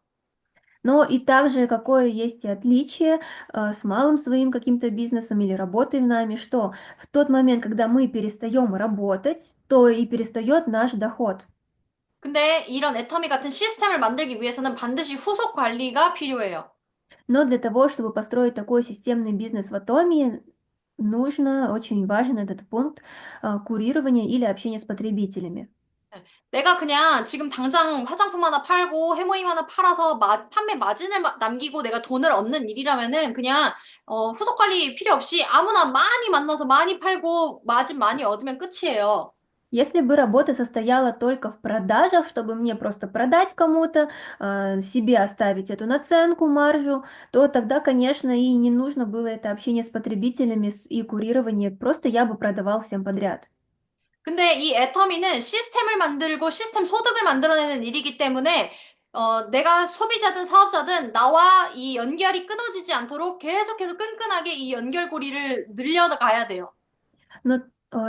Но и также какое есть и отличие с малым своим каким-то бизнесом или работой в найме, что в тот момент, когда мы перестаем работать, то и перестает наш доход. 근데 이런 애터미 같은 시스템을 만들기 위해서는 반드시 후속 관리가 필요해요. Но для того, чтобы построить такой системный бизнес в Атоме, нужно, очень важен этот пункт курирования или общения с потребителями. 내가 그냥 지금 당장 화장품 하나 팔고 해모임 하나 팔아서 판매 마진을 남기고 내가 돈을 얻는 일이라면은 그냥 후속 관리 필요 없이 아무나 많이 만나서 많이 팔고 마진 많이 얻으면 끝이에요. Если бы работа состояла только в продажах, чтобы мне просто продать кому-то, себе оставить эту наценку, маржу, то тогда, конечно, и не нужно было это общение с потребителями и курирование, просто я бы продавал всем подряд. 근데 이 애터미는 시스템을 만들고 시스템 소득을 만들어내는 일이기 때문에 내가 소비자든 사업자든 나와 이 연결이 끊어지지 않도록 계속해서 끈끈하게 이 연결고리를 늘려가야 돼요. Но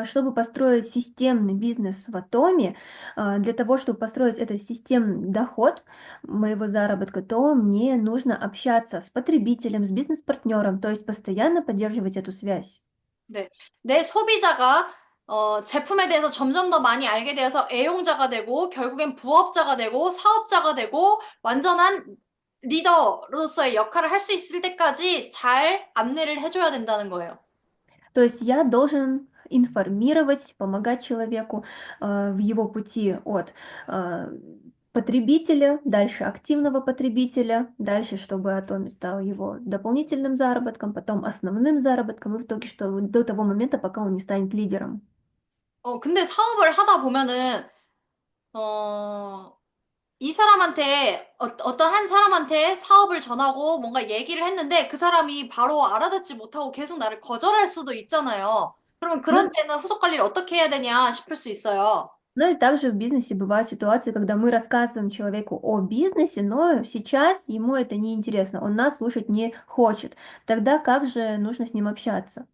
чтобы построить системный бизнес в Атоме, для того, чтобы построить этот системный доход моего заработка, то мне нужно общаться с потребителем, с бизнес-партнером, то есть постоянно поддерживать эту связь. 네. 내 소비자가 제품에 대해서 점점 더 많이 알게 되어서 애용자가 되고 결국엔 부업자가 되고 사업자가 되고 완전한 리더로서의 역할을 할 수 있을 때까지 잘 안내를 해줘야 된다는 거예요. То есть я должен информировать, помогать человеку в его пути от а, потребителя, дальше активного потребителя, дальше, чтобы Атоми стал его дополнительным заработком, потом основным заработком, и в итоге, что до того момента, пока он не станет лидером. 근데 사업을 하다 보면은 어, 이 사람한테 어떤 한 사람한테 사업을 전하고 뭔가 얘기를 했는데 그 사람이 바로 알아듣지 못하고 계속 나를 거절할 수도 있잖아요. 그러면 그런 Ну, 때는 후속 관리를 어떻게 해야 되냐 싶을 수 있어요. ну и также в бизнесе бывают ситуации, когда мы рассказываем человеку о бизнесе, но сейчас ему это не интересно, он нас слушать не хочет. Тогда как же нужно с ним общаться?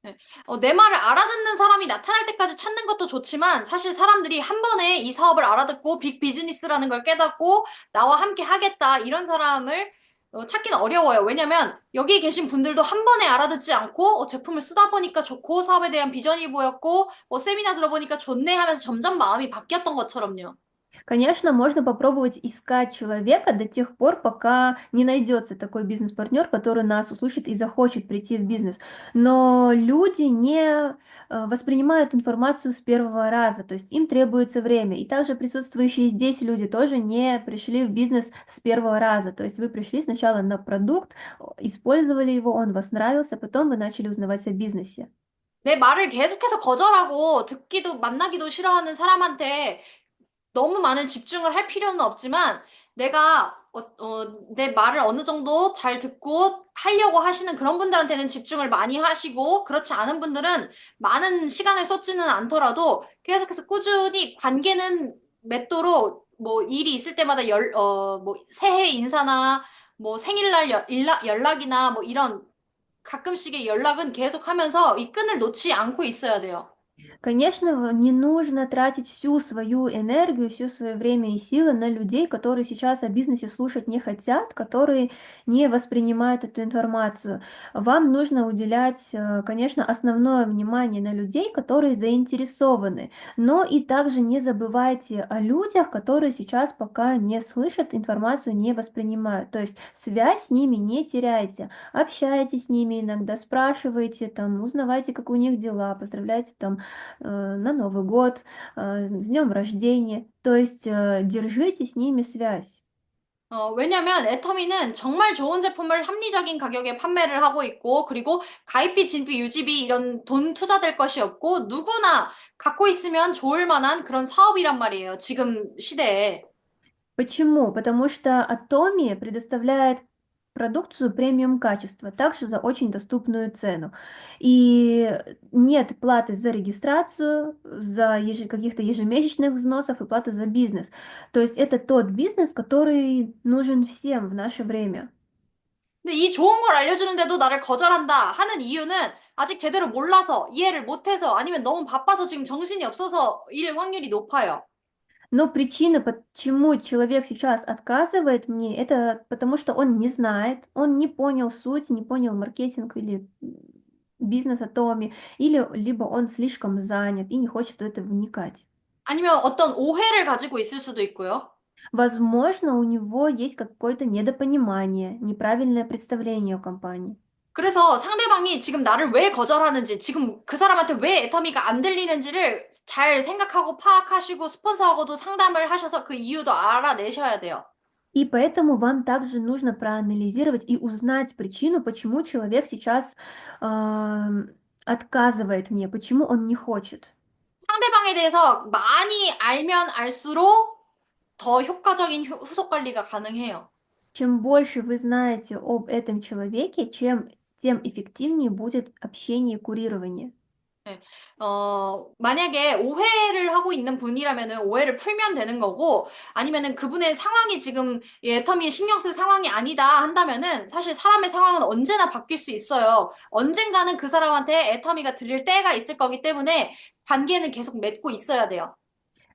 네. 내 말을 알아듣는 사람이 나타날 때까지 찾는 것도 좋지만 사실 사람들이 한 번에 이 사업을 알아듣고 빅 비즈니스라는 걸 깨닫고 나와 함께 하겠다 이런 사람을 찾기는 어려워요. 왜냐면 여기 계신 분들도 한 번에 알아듣지 않고 제품을 쓰다 보니까 좋고 사업에 대한 비전이 보였고 세미나 들어보니까 좋네 하면서 점점 마음이 바뀌었던 것처럼요. Конечно, можно попробовать искать человека до тех пор, пока не найдется такой бизнес-партнер, который нас услышит и захочет прийти в бизнес. Но люди не воспринимают информацию с первого раза, то есть им требуется время. И также присутствующие здесь люди тоже не пришли в бизнес с первого раза. То есть вы пришли сначала на продукт, использовали его, он вас нравился, потом вы начали узнавать о бизнесе. 내 말을 계속해서 거절하고 듣기도 만나기도 싫어하는 사람한테 너무 많은 집중을 할 필요는 없지만 내가 내 말을 어느 정도 잘 듣고 하려고 하시는 그런 분들한테는 집중을 많이 하시고 그렇지 않은 분들은 많은 시간을 쏟지는 않더라도 계속해서 꾸준히 관계는 맺도록 뭐 일이 있을 때마다 뭐 새해 인사나 뭐 생일날 연락이나 뭐 이런 가끔씩의 연락은 계속하면서 이 끈을 놓지 않고 있어야 돼요. Конечно, не нужно тратить всю свою энергию, все свое время и силы на людей, которые сейчас о бизнесе слушать не хотят, которые не воспринимают эту информацию. Вам нужно уделять, конечно, основное внимание на людей, которые заинтересованы, но и также не забывайте о людях, которые сейчас пока не слышат информацию, не воспринимают. То есть связь с ними не теряйте, общайтесь с ними иногда, спрашивайте, там, узнавайте, как у них дела, поздравляйте там на Новый год, с днем рождения. То есть держите с ними связь. 왜냐면 애터미는 정말 좋은 제품을 합리적인 가격에 판매를 하고 있고, 그리고 가입비, 진입비, 유지비 이런 돈 투자될 것이 없고, 누구나 갖고 있으면 좋을 만한 그런 사업이란 말이에요. 지금 시대에. Почему? Потому что Atomi предоставляет продукцию премиум качества, также за очень доступную цену. И нет платы за регистрацию, за каких-то ежемесячных взносов и платы за бизнес. То есть это тот бизнес, который нужен всем в наше время. 근데 이 좋은 걸 알려주는데도 나를 거절한다 하는 이유는 아직 제대로 몰라서, 이해를 못해서, 아니면 너무 바빠서 지금 정신이 없어서 일 확률이 높아요. Но причина, почему человек сейчас отказывает мне, это потому что он не знает, он не понял суть, не понял маркетинг или бизнес Atomi, или либо он слишком занят и не хочет в это вникать. 아니면 어떤 오해를 가지고 있을 수도 있고요. Возможно, у него есть какое-то недопонимание, неправильное представление о компании. 그래서 상대방이 지금 나를 왜 거절하는지, 지금 그 사람한테 왜 애터미가 안 들리는지를 잘 생각하고 파악하시고 스폰서하고도 상담을 하셔서 그 이유도 알아내셔야 돼요. И поэтому вам также нужно проанализировать и узнать причину, почему человек сейчас отказывает мне, почему он не хочет. 상대방에 대해서 많이 알면 알수록 더 효과적인 후속 관리가 가능해요. Чем больше вы знаете об этом человеке, тем эффективнее будет общение и курирование. 네. 만약에 오해를 하고 있는 분이라면은 오해를 풀면 되는 거고, 아니면은 그분의 상황이 지금 이 애터미에 신경 쓸 상황이 아니다 한다면은 사실 사람의 상황은 언제나 바뀔 수 있어요. 언젠가는 그 사람한테 애터미가 들릴 때가 있을 거기 때문에 관계는 계속 맺고 있어야 돼요.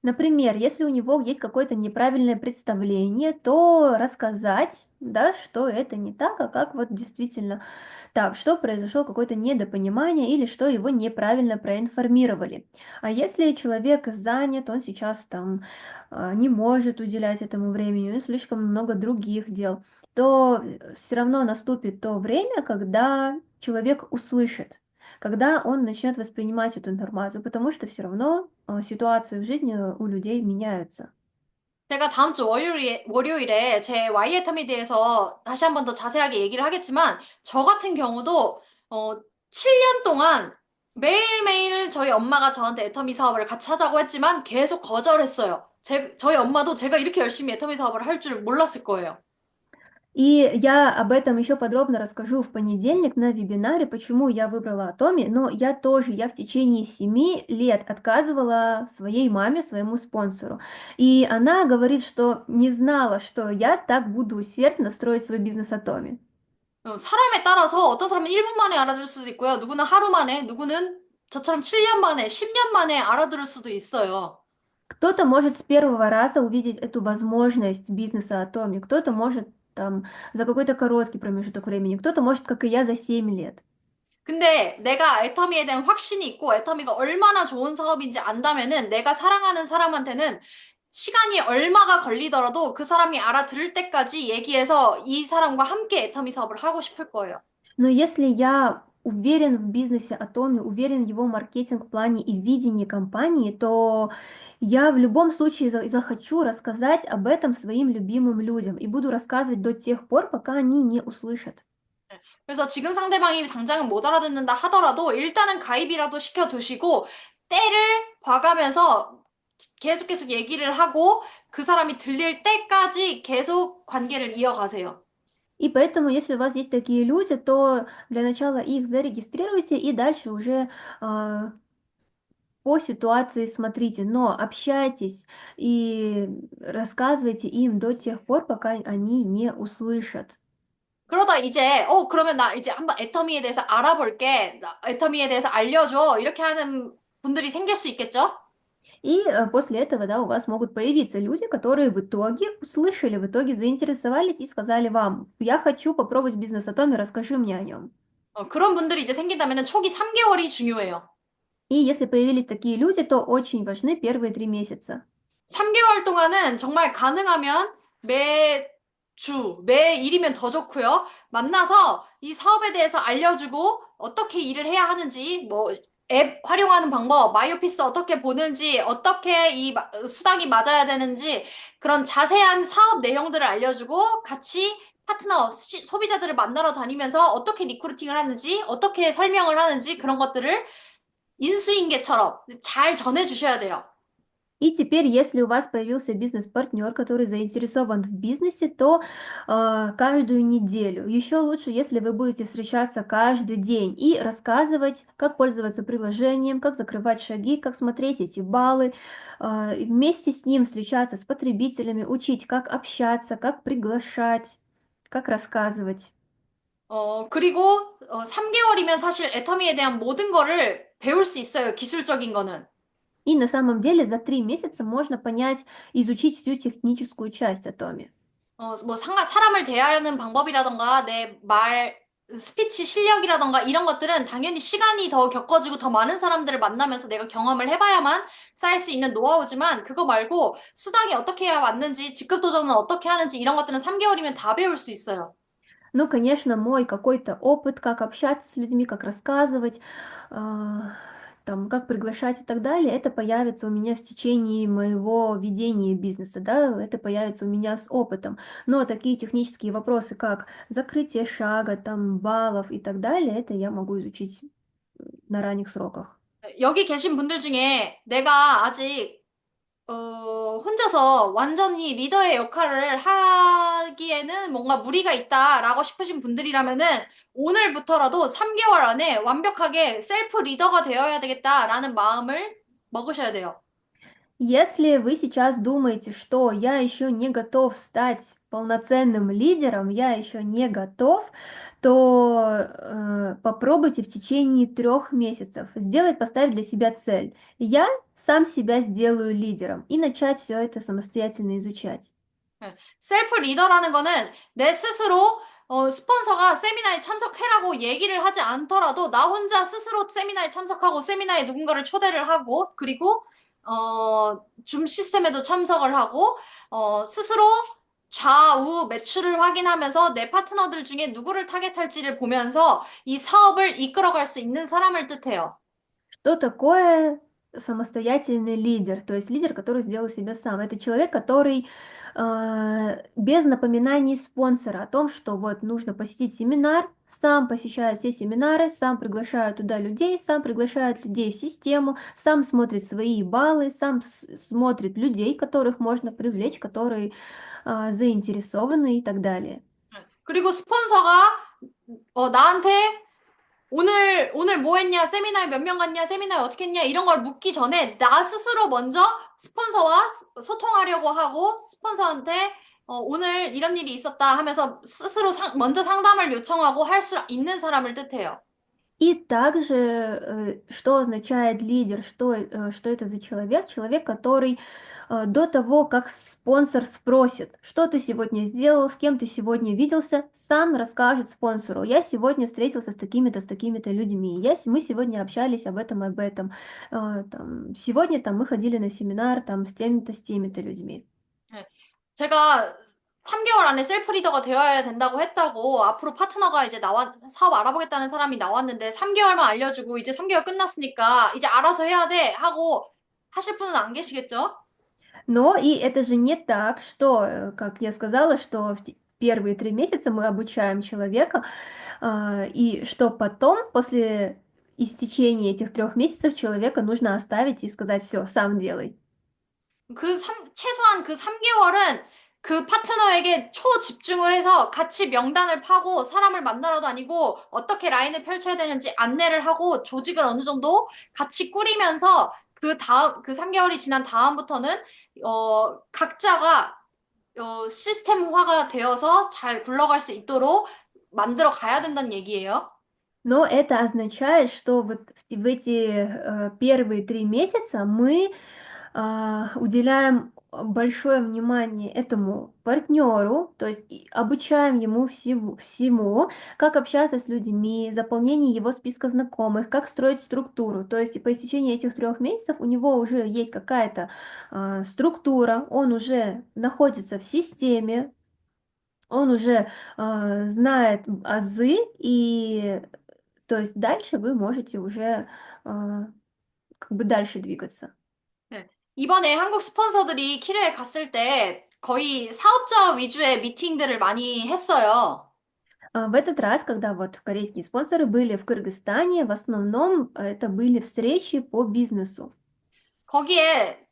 Например, если у него есть какое-то неправильное представление, то рассказать, да, что это не так, а как вот действительно так, что произошло какое-то недопонимание или что его неправильно проинформировали. А если человек занят, он сейчас там не может уделять этому времени, у него слишком много других дел, то все равно наступит то время, когда человек услышит, когда он начнет воспринимать эту информацию, потому что все равно ситуации в жизни у людей меняются. 제가 다음 주 월요일에 제 Y 애터미에 대해서 다시 한 번 더 자세하게 얘기를 하겠지만, 저 같은 경우도, 7년 동안 매일매일 저희 엄마가 저한테 애터미 사업을 같이 하자고 했지만 계속 거절했어요. 저희 엄마도 제가 이렇게 열심히 애터미 사업을 할 줄 몰랐을 거예요. И я об этом еще подробно расскажу в понедельник на вебинаре, почему я выбрала Атоми, но я в течение 7 лет отказывала своей маме, своему спонсору. И она говорит, что не знала, что я так буду усердно строить свой бизнес Атоми. 사람에 따라서 어떤 사람은 1분 만에 알아들을 수도 있고요. 누구는 하루 만에, 누구는 저처럼 7년 만에, 10년 만에 알아들을 수도 있어요. Кто-то может с первого раза увидеть эту возможность бизнеса Атоми, кто-то может там за какой-то короткий промежуток времени, кто-то может, как и я, за 7 лет. 근데 내가 애터미에 대한 확신이 있고 애터미가 얼마나 좋은 사업인지 안다면은 내가 사랑하는 사람한테는 시간이 얼마가 걸리더라도 그 사람이 알아들을 때까지 얘기해서 이 사람과 함께 애터미 사업을 하고 싶을 거예요. Но если я уверен в бизнесе Atomi, уверен в его маркетинг-плане и видении компании, то я в любом случае захочу рассказать об этом своим любимым людям и буду рассказывать до тех пор, пока они не услышат. 그래서 지금 상대방이 당장은 못 알아듣는다 하더라도 일단은 가입이라도 시켜두시고 때를 봐가면서 계속 얘기를 하고 그 사람이 들릴 때까지 계속 관계를 이어가세요. И поэтому, если у вас есть такие люди, то для начала их зарегистрируйте и дальше уже по ситуации смотрите, но общайтесь и рассказывайте им до тех пор, пока они не услышат. 그러다 이제, 그러면 나 이제 한번 애터미에 대해서 알아볼게. 애터미에 대해서 알려줘. 이렇게 하는 분들이 생길 수 있겠죠? И после этого, да, у вас могут появиться люди, которые в итоге услышали, в итоге заинтересовались и сказали вам, я хочу попробовать бизнес Atomi, расскажи мне о нем. 그런 분들이 이제 생긴다면 초기 3개월이 중요해요. И если появились такие люди, то очень важны первые 3 месяца. 3개월 동안은 정말 가능하면 매일이면 더 좋고요. 만나서 이 사업에 대해서 알려주고 어떻게 일을 해야 하는지, 뭐 앱 활용하는 방법, 마이오피스 어떻게 보는지, 어떻게 수당이 맞아야 되는지 그런 자세한 사업 내용들을 알려주고 같이 파트너, 소비자들을 만나러 다니면서 어떻게 리크루팅을 하는지, 어떻게 설명을 하는지 그런 것들을 인수인계처럼 잘 전해주셔야 돼요. И теперь, если у вас появился бизнес-партнер, который заинтересован в бизнесе, то каждую неделю, еще лучше, если вы будете встречаться каждый день и рассказывать, как пользоваться приложением, как закрывать шаги, как смотреть эти баллы, и вместе с ним встречаться с потребителями, учить, как общаться, как приглашать, как рассказывать. 그리고 3개월이면 사실 애터미에 대한 모든 거를 배울 수 있어요. 기술적인 거는. И на самом деле за 3 месяца можно понять, изучить всю техническую часть Atomi. 사람을 대하는 방법이라던가 스피치 실력이라던가 이런 것들은 당연히 시간이 더 겪어지고 더 많은 사람들을 만나면서 내가 경험을 해봐야만 쌓일 수 있는 노하우지만 그거 말고 수당이 어떻게 해야 맞는지, 직급 도전은 어떻게 하는지 이런 것들은 3개월이면 다 배울 수 있어요. Ну, конечно, мой какой-то опыт, как общаться с людьми, как рассказывать, там, как приглашать и так далее, это появится у меня в течение моего ведения бизнеса, да, это появится у меня с опытом. Но такие технические вопросы, как закрытие шага, там, баллов и так далее, это я могу изучить на ранних сроках. 여기 계신 분들 중에 내가 아직 혼자서 완전히 리더의 역할을 하기에는 뭔가 무리가 있다라고 싶으신 분들이라면은 오늘부터라도 3개월 안에 완벽하게 셀프 리더가 되어야 되겠다라는 마음을 먹으셔야 돼요. Если вы сейчас думаете, что я еще не готов стать полноценным лидером, я еще не готов, то попробуйте в течение 3 месяцев сделать, поставить для себя цель. Я сам себя сделаю лидером и начать все это самостоятельно изучать. 네. 셀프 리더라는 거는 내 스스로 스폰서가 세미나에 참석해라고 얘기를 하지 않더라도 나 혼자 스스로 세미나에 참석하고 세미나에 누군가를 초대를 하고 그리고 줌 시스템에도 참석을 하고 스스로 좌우 매출을 확인하면서 내 파트너들 중에 누구를 타겟할지를 보면서 이 사업을 이끌어갈 수 있는 사람을 뜻해요. Что такое самостоятельный лидер? То есть лидер, который сделал себя сам. Это человек, который без напоминаний спонсора о том, что вот нужно посетить семинар, сам посещает все семинары, сам приглашает туда людей, сам приглашает людей в систему, сам смотрит свои баллы, сам смотрит людей, которых можно привлечь, которые заинтересованы и так далее. 그리고 스폰서가 나한테 오늘 뭐 했냐, 세미나에 몇 명 갔냐, 세미나에 어떻게 했냐, 이런 걸 묻기 전에 나 스스로 먼저 스폰서와 소통하려고 하고, 스폰서한테 오늘 이런 일이 있었다 하면서 스스로 먼저 상담을 요청하고 할 수 있는 사람을 뜻해요. И также, что означает лидер, что это за человек? Человек, который до того, как спонсор спросит, что ты сегодня сделал, с кем ты сегодня виделся, сам расскажет спонсору. Я сегодня встретился с такими-то людьми. Мы сегодня общались об этом, об этом. Сегодня там, мы ходили на семинар там, с теми-то людьми. 네. 제가 3개월 안에 셀프 리더가 되어야 된다고 했다고 앞으로 파트너가 이제 사업 알아보겠다는 사람이 나왔는데 3개월만 알려주고 이제 3개월 끝났으니까 이제 알아서 해야 돼 하고 하실 분은 안 계시겠죠? Но и это же не так, что, как я сказала, что первые 3 месяца мы обучаем человека, и что потом, после истечения этих 3 месяцев, человека нужно оставить и сказать, все, сам делай. 최소한 그 3개월은 그 파트너에게 초집중을 해서 같이 명단을 파고 사람을 만나러 다니고 어떻게 라인을 펼쳐야 되는지 안내를 하고 조직을 어느 정도 같이 꾸리면서 그 3개월이 지난 다음부터는, 각자가, 시스템화가 되어서 잘 굴러갈 수 있도록 만들어 가야 된다는 얘기예요. Но это означает, что вот в эти первые 3 месяца мы уделяем большое внимание этому партнеру, то есть обучаем ему всему, как общаться с людьми, заполнение его списка знакомых, как строить структуру. То есть по истечении этих 3 месяцев у него уже есть какая-то структура, он уже находится в системе, он уже знает азы, и то есть дальше вы можете уже как бы дальше двигаться. 네. 이번에 한국 스폰서들이 키르에 갔을 때 거의 사업자 위주의 미팅들을 많이 했어요. В этот раз, когда вот корейские спонсоры были в Кыргызстане, в основном это были встречи по бизнесу. 거기에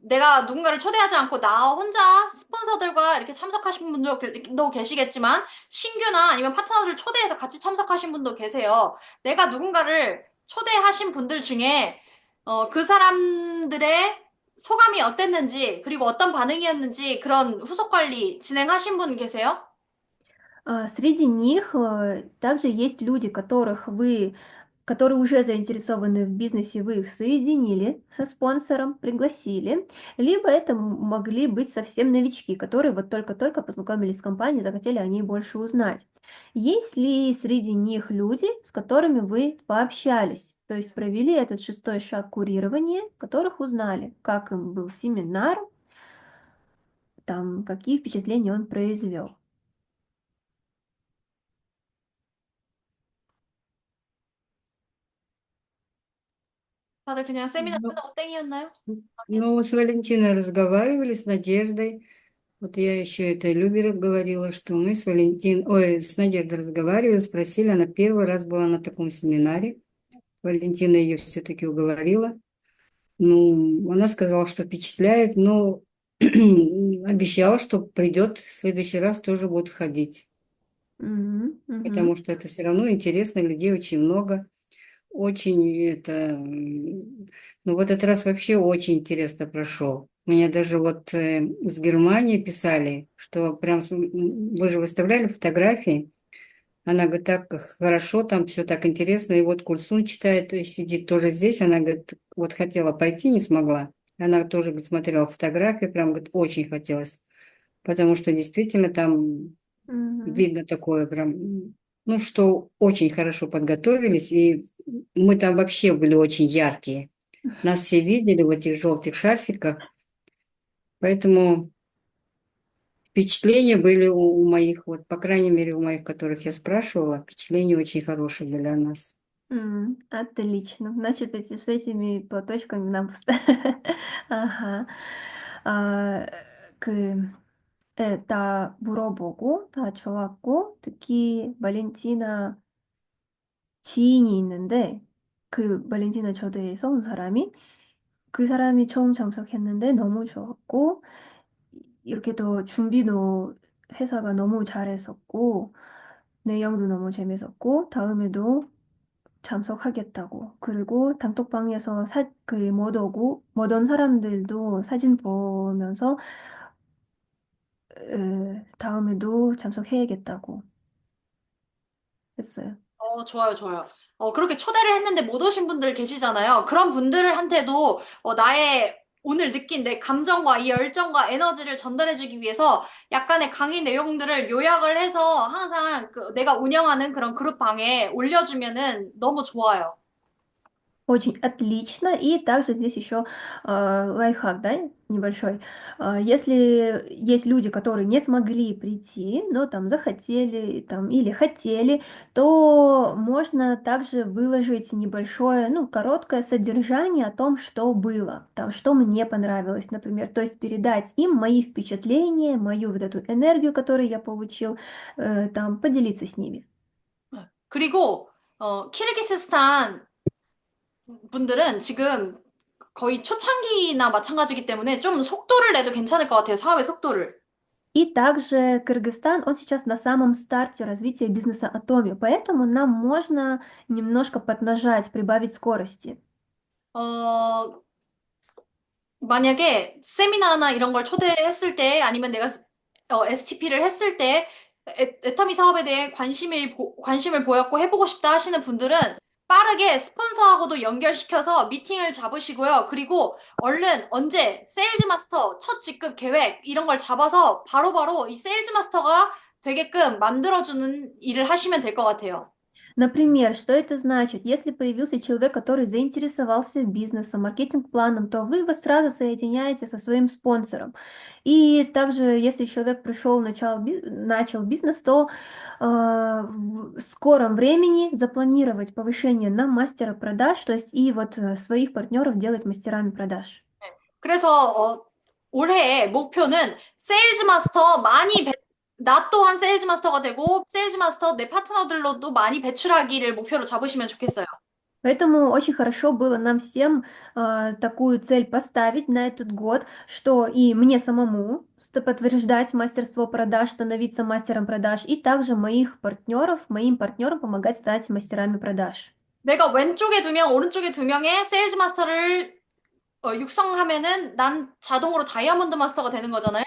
내가 누군가를 초대하지 않고 나 혼자 스폰서들과 이렇게 참석하신 분들도 계시겠지만 신규나 아니면 파트너들을 초대해서 같이 참석하신 분도 계세요. 내가 누군가를 초대하신 분들 중에 그 사람들의 소감이 어땠는지 그리고 어떤 반응이었는지 그런 후속 관리 진행하신 분 계세요? Среди них также есть люди, которые уже заинтересованы в бизнесе, вы их соединили со спонсором, пригласили, либо это могли быть совсем новички, которые вот только-только познакомились с компанией, захотели о ней больше узнать. Есть ли среди них люди, с которыми вы пообщались, то есть провели этот 6-й шаг курирования, которых узнали, как им был семинар, там, какие впечатления он произвел? 다들 그냥 세미나 Ну, 끝나고 땡이었나요? ну, с Валентиной разговаривали, с Надеждой. Вот я еще это Любе говорила, что мы с Надеждой разговаривали, спросили, она первый раз была на таком семинаре. Валентина ее все-таки уговорила. Ну, она сказала, что впечатляет, но обещала, что придет в следующий раз тоже будет ходить. Мгм, мгм, Потому что это все равно интересно, людей очень много. Очень ну, в этот раз вообще очень интересно прошел. Мне даже вот с Германии писали, что прям, вы же выставляли фотографии. Она говорит, так хорошо, там все так интересно. И вот Кульсун читает, то есть сидит тоже здесь. Она говорит, вот хотела пойти, не смогла. Она тоже, говорит, смотрела фотографии, прям, говорит, очень хотелось. Потому что действительно там мгм. видно такое прям, ну, что очень хорошо подготовились. И мы там вообще были очень яркие. Нас все видели в этих желтых шарфиках. Поэтому впечатления были у моих, вот, по крайней мере, у моих, которых я спрашивала, впечатления очень хорошие были о нас. Отлично. Значит, с этими платочками нам Ага. 아, 그, 다 물어보고 다 좋았고, 특히 발렌티나 지인이 있는데, 그 발렌티나 초대해서 온 사람이, 그 사람이 처음 참석했는데 너무 좋았고, 이렇게 또 준비도 회사가 너무 잘했었고, 내용도 너무 재밌었고, 다음에도 참석하겠다고. 그리고 단톡방에서 못 온 사람들도 사진 보면서 다음에도 참석해야겠다고 했어요. 좋아요, 좋아요. 그렇게 초대를 했는데 못 오신 분들 계시잖아요. 그런 분들한테도 나의 오늘 느낀 내 감정과 이 열정과 에너지를 전달해주기 위해서 약간의 강의 내용들을 요약을 해서 항상 내가 운영하는 그런 그룹방에 올려주면은 너무 좋아요. Очень отлично. И также здесь еще лайфхак, да, небольшой. Если есть люди, которые не смогли прийти, но там захотели там, или хотели, то можно также выложить небольшое, ну, короткое содержание о том, что было, там, что мне понравилось, например. То есть передать им мои впечатления, мою вот эту энергию, которую я получил, там, поделиться с ними. 그리고 키르기스스탄 분들은 지금 거의 초창기나 마찬가지이기 때문에 좀 속도를 내도 괜찮을 것 같아요. 사업의 속도를. И также Кыргызстан, он сейчас на самом старте развития бизнеса Atomi, поэтому нам можно немножко поднажать, прибавить скорости. 어, 만약에 세미나나 이런 걸 초대했을 때 아니면 내가 STP를 했을 때 애터미 사업에 대해 관심을 보였고 해보고 싶다 하시는 분들은 빠르게 스폰서하고도 연결시켜서 미팅을 잡으시고요. 그리고 얼른 언제 세일즈 마스터 첫 직급 계획 이런 걸 잡아서 바로바로 이 세일즈 마스터가 되게끔 만들어주는 일을 하시면 될 것 같아요. Например, что это значит? Если появился человек, который заинтересовался бизнесом, маркетинг-планом, то вы его сразу соединяете со своим спонсором. И также, если человек начал бизнес, то в скором времени запланировать повышение на мастера продаж, то есть и вот своих партнеров делать мастерами продаж. 그래서 올해의 목표는 세일즈 마스터 나 또한 세일즈 마스터가 되고 세일즈 마스터 내 파트너들로도 많이 배출하기를 목표로 잡으시면 좋겠어요. Поэтому очень хорошо было нам всем такую цель поставить на этот год, что и мне самому подтверждать мастерство продаж, становиться мастером продаж, и также моим партнерам помогать стать мастерами продаж. 내가 왼쪽에 2명, 오른쪽에 2명의 세일즈 마스터를 육성하면은 난 자동으로 다이아몬드 마스터가 되는 거잖아요.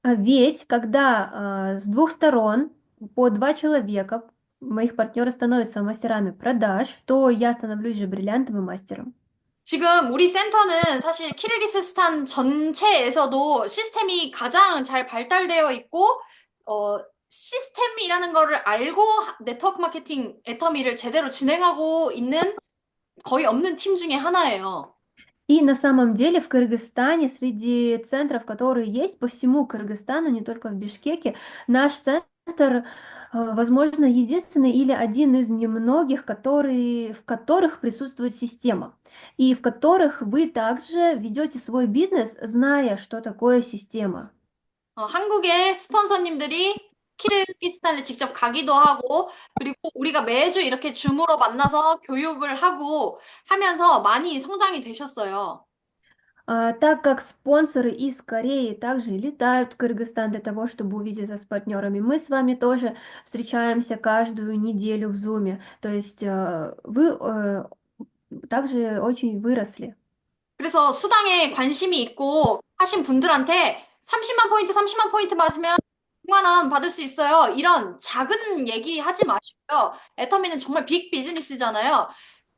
Ведь когда с двух сторон по два человека моих партнеров становятся мастерами продаж, то я становлюсь же бриллиантовым мастером. 지금 우리 센터는 사실 키르기스스탄 전체에서도 시스템이 가장 잘 발달되어 있고, 시스템이라는 거를 알고 네트워크 마케팅 애터미를 제대로 진행하고 있는 거의 없는 팀 중에 하나예요. И на самом деле в Кыргызстане, среди центров, которые есть по всему Кыргызстану, не только в Бишкеке, наш центр, возможно, единственный или один из немногих, в которых присутствует система, и в которых вы также ведете свой бизнес, зная, что такое система. 한국의 스폰서님들이 키르기스탄에 직접 가기도 하고, 그리고 우리가 매주 이렇게 줌으로 만나서 교육을 하고 하면서 많이 성장이 되셨어요. Так как спонсоры из Кореи также летают в Кыргызстан для того, чтобы увидеться с партнерами, мы с вами тоже встречаемся каждую неделю в Зуме. То есть вы также очень выросли. 그래서 수당에 관심이 있고 하신 분들한테 30만 포인트 맞으면 100만 원 받을 수 있어요. 이런 작은 얘기 하지 마시고요. 애터미는 정말 빅 비즈니스잖아요.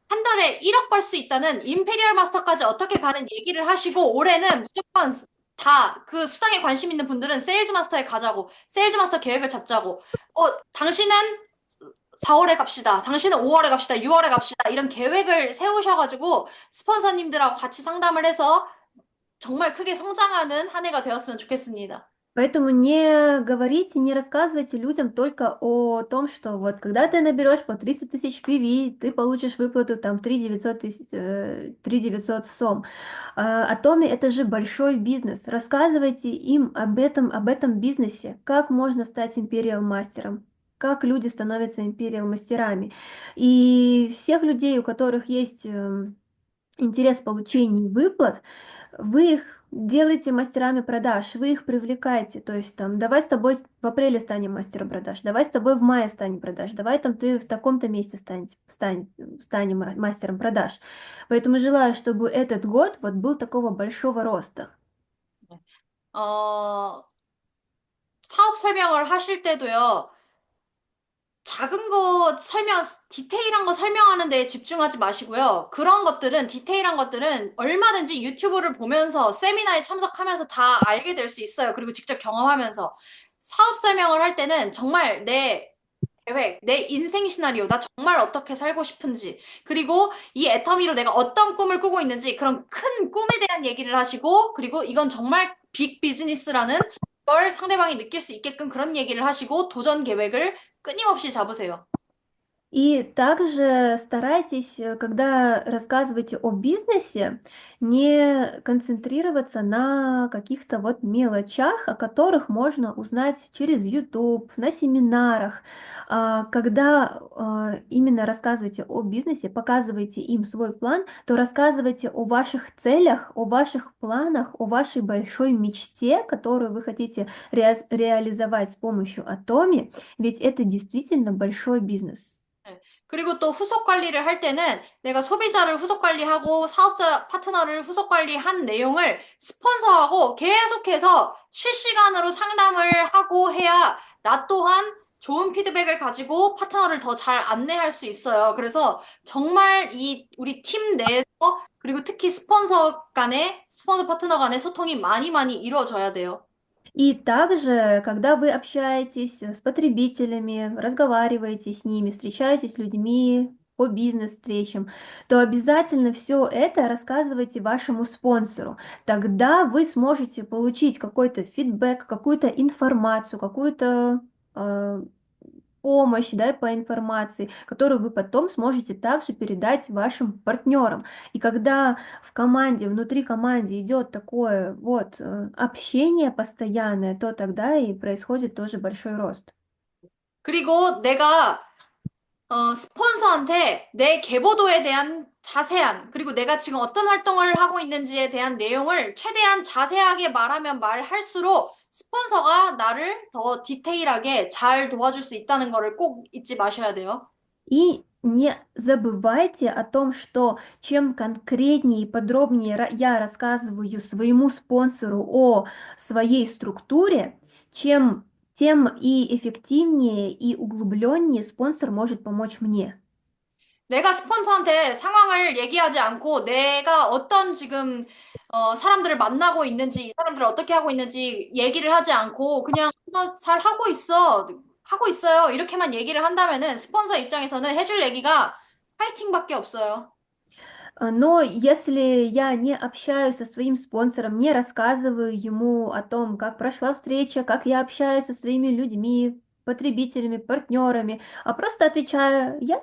한 달에 1억 벌 수 있다는 임페리얼 마스터까지 어떻게 가는 얘기를 하시고 올해는 무조건 다 그 수당에 관심 있는 분들은 세일즈 마스터에 가자고 세일즈 마스터 계획을 잡자고 당신은 4월에 갑시다. 당신은 5월에 갑시다. 6월에 갑시다. 이런 계획을 세우셔가지고 스폰서님들하고 같이 상담을 해서 정말 크게 성장하는 한 해가 되었으면 좋겠습니다. Поэтому не говорите, не рассказывайте людям только о том, что вот когда ты наберешь по 300 тысяч PV, ты получишь выплату там 3 900 тысяч, 3 900 сом. Атоми это же большой бизнес. Рассказывайте им об этом бизнесе, как можно стать империал мастером, как люди становятся империал мастерами. И всех людей, у которых есть интерес в получении выплат, вы их делаете мастерами продаж, вы их привлекаете, то есть там, давай с тобой в апреле станем мастером продаж, давай с тобой в мае станем продаж, давай там ты в таком-то месте станем мастером продаж. Поэтому желаю, чтобы этот год вот был такого большого роста. 어, 사업 설명을 하실 때도요. 작은 거 디테일한 거 설명하는 데 집중하지 마시고요. 그런 것들은, 디테일한 것들은 얼마든지 유튜브를 보면서 세미나에 참석하면서 다 알게 될 수 있어요. 그리고 직접 경험하면서. 사업 설명을 할 때는 정말 내 계획, 내 인생 시나리오, 나 정말 어떻게 살고 싶은지, 그리고 이 애터미로 내가 어떤 꿈을 꾸고 있는지, 그런 큰 꿈에 대한 얘기를 하시고, 그리고 이건 정말 빅 비즈니스라는 걸 상대방이 느낄 수 있게끔 그런 얘기를 하시고, 도전 계획을 끊임없이 잡으세요. И также старайтесь, когда рассказываете о бизнесе, не концентрироваться на каких-то вот мелочах, о которых можно узнать через YouTube, на семинарах. Когда именно рассказываете о бизнесе, показываете им свой план, то рассказывайте о ваших целях, о ваших планах, о вашей большой мечте, которую вы хотите реализовать с помощью Atomi, ведь это действительно большой бизнес. 그리고 또 후속 관리를 할 때는 내가 소비자를 후속 관리하고 사업자 파트너를 후속 관리한 내용을 스폰서하고 계속해서 실시간으로 상담을 하고 해야 나 또한 좋은 피드백을 가지고 파트너를 더 잘 안내할 수 있어요. 그래서 정말 우리 팀 내에서 그리고 특히 스폰서 파트너 간의 소통이 많이 이루어져야 돼요. И также, когда вы общаетесь с потребителями, разговариваете с ними, встречаетесь с людьми по бизнес-встречам, то обязательно все это рассказывайте вашему спонсору. Тогда вы сможете получить какой-то фидбэк, какую-то информацию, какую-то помощь, да, по информации, которую вы потом сможете также передать вашим партнерам. И когда в команде, внутри команды идет такое вот общение постоянное, то тогда и происходит тоже большой рост. 그리고 내가 스폰서한테 내 계보도에 대한 자세한, 그리고 내가 지금 어떤 활동을 하고 있는지에 대한 내용을 최대한 자세하게 말하면 말할수록 스폰서가 나를 더 디테일하게 잘 도와줄 수 있다는 거를 꼭 잊지 마셔야 돼요. И не забывайте о том, что чем конкретнее и подробнее я рассказываю своему спонсору о своей структуре, тем и эффективнее и углубленнее спонсор может помочь мне. 내가 스폰서한테 상황을 얘기하지 않고 내가 어떤 지금 사람들을 만나고 있는지, 이 사람들을 어떻게 하고 있는지 얘기를 하지 않고 그냥 나 잘 하고 있어요. 이렇게만 얘기를 한다면은 스폰서 입장에서는 해줄 얘기가 파이팅밖에 없어요. Но если я не общаюсь со своим спонсором, не рассказываю ему о том, как прошла встреча, как я общаюсь со своими людьми, потребителями, партнерами, а просто отвечаю, я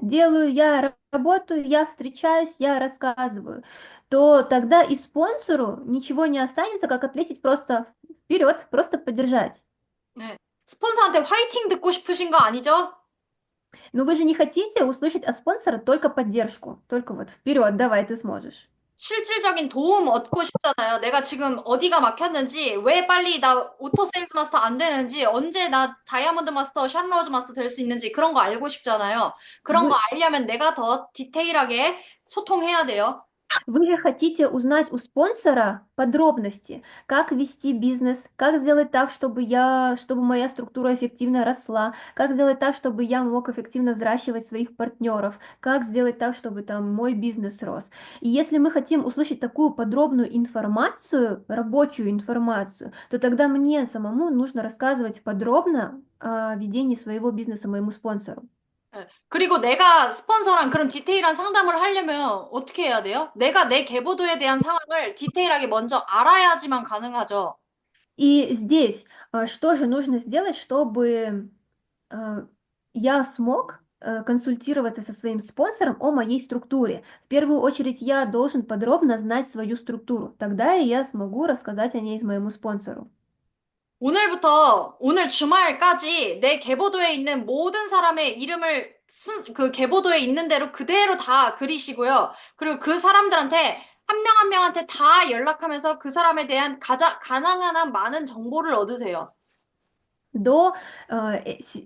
делаю, я работаю, я встречаюсь, я рассказываю, то тогда и спонсору ничего не останется, как ответить просто вперед, просто поддержать. 네. 스폰서한테 화이팅 듣고 싶으신 거 아니죠? Но вы же не хотите услышать от спонсора только поддержку, только вот вперед, давай, ты сможешь. 실질적인 도움 얻고 싶잖아요. 내가 지금 어디가 막혔는지, 왜 빨리 나 오토 세일즈 마스터 안 되는지, 언제 나 다이아몬드 마스터, 샤르로즈 마스터 될 수 있는지 그런 거 알고 싶잖아요. 그런 거 Вы, 알려면 내가 더 디테일하게 소통해야 돼요. Вы же хотите узнать у спонсора подробности, как вести бизнес, как сделать так, чтобы моя структура эффективно росла, как сделать так, чтобы я мог эффективно взращивать своих партнеров, как сделать так, чтобы там мой бизнес рос. И если мы хотим услышать такую подробную информацию, рабочую информацию, то тогда мне самому нужно рассказывать подробно о ведении своего бизнеса моему спонсору. 예. 그리고 내가 스폰서랑 그런 디테일한 상담을 하려면 어떻게 해야 돼요? 내가 내 계보도에 대한 상황을 디테일하게 먼저 알아야지만 가능하죠. И здесь, что же нужно сделать, чтобы я смог консультироваться со своим спонсором о моей структуре? В первую очередь я должен подробно знать свою структуру. Тогда и я смогу рассказать о ней моему спонсору. 오늘부터 오늘 주말까지 내 계보도에 있는 모든 사람의 이름을 그 계보도에 있는 대로 그대로 다 그리시고요. 그리고 그 사람들한테 한 명 한 명한테 다 연락하면서 그 사람에 대한 가능한 한 많은 정보를 얻으세요. До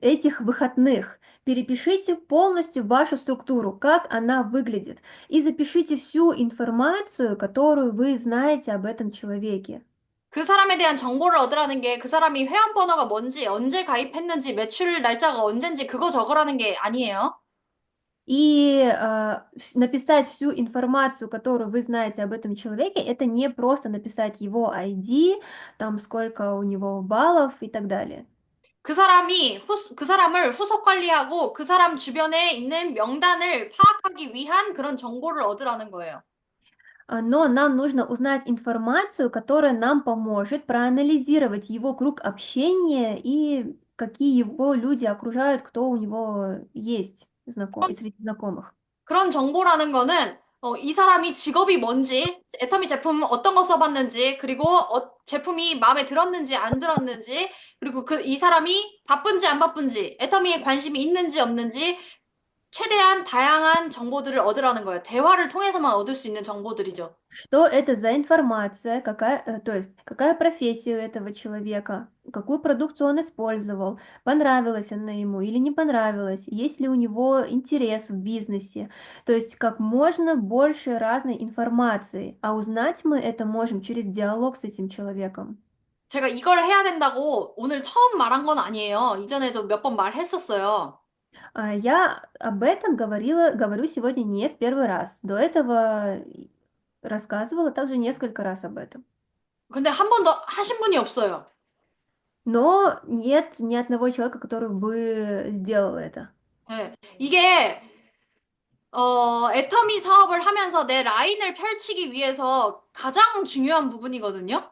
этих выходных перепишите полностью вашу структуру, как она выглядит, и запишите всю информацию, которую вы знаете об этом человеке. 그 사람에 대한 정보를 얻으라는 게 그 사람이 회원 번호가 뭔지, 언제 가입했는지, 매출 날짜가 언젠지 그거 적으라는 게 아니에요. И написать всю информацию, которую вы знаете об этом человеке, это не просто написать его ID, там сколько у него баллов и так далее. 그 사람을 후속 관리하고 그 사람 주변에 있는 명단을 파악하기 위한 그런 정보를 얻으라는 거예요. Но нам нужно узнать информацию, которая нам поможет проанализировать его круг общения и какие его люди окружают, кто у него есть среди знакомых. 그런 정보라는 거는 이 사람이 직업이 뭔지, 애터미 제품 어떤 거 써봤는지, 그리고 제품이 마음에 들었는지 안 들었는지, 그리고 이 사람이 바쁜지 안 바쁜지, 애터미에 관심이 있는지 없는지, 최대한 다양한 정보들을 얻으라는 거예요. 대화를 통해서만 얻을 수 있는 정보들이죠. Что это за информация, то есть какая профессия у этого человека, какую продукцию он использовал, понравилась она ему или не понравилась, есть ли у него интерес в бизнесе, то есть как можно больше разной информации, а узнать мы это можем через диалог с этим человеком. 제가 이걸 해야 된다고 오늘 처음 말한 건 아니에요. 이전에도 몇 번 말했었어요. Я об этом говорю сегодня не в первый раз. До этого рассказывала также несколько раз об этом. 근데 한 번도 하신 분이 없어요. Но нет ни одного человека, который бы сделал это. 네. 이게 애터미 사업을 하면서 내 라인을 펼치기 위해서 가장 중요한 부분이거든요.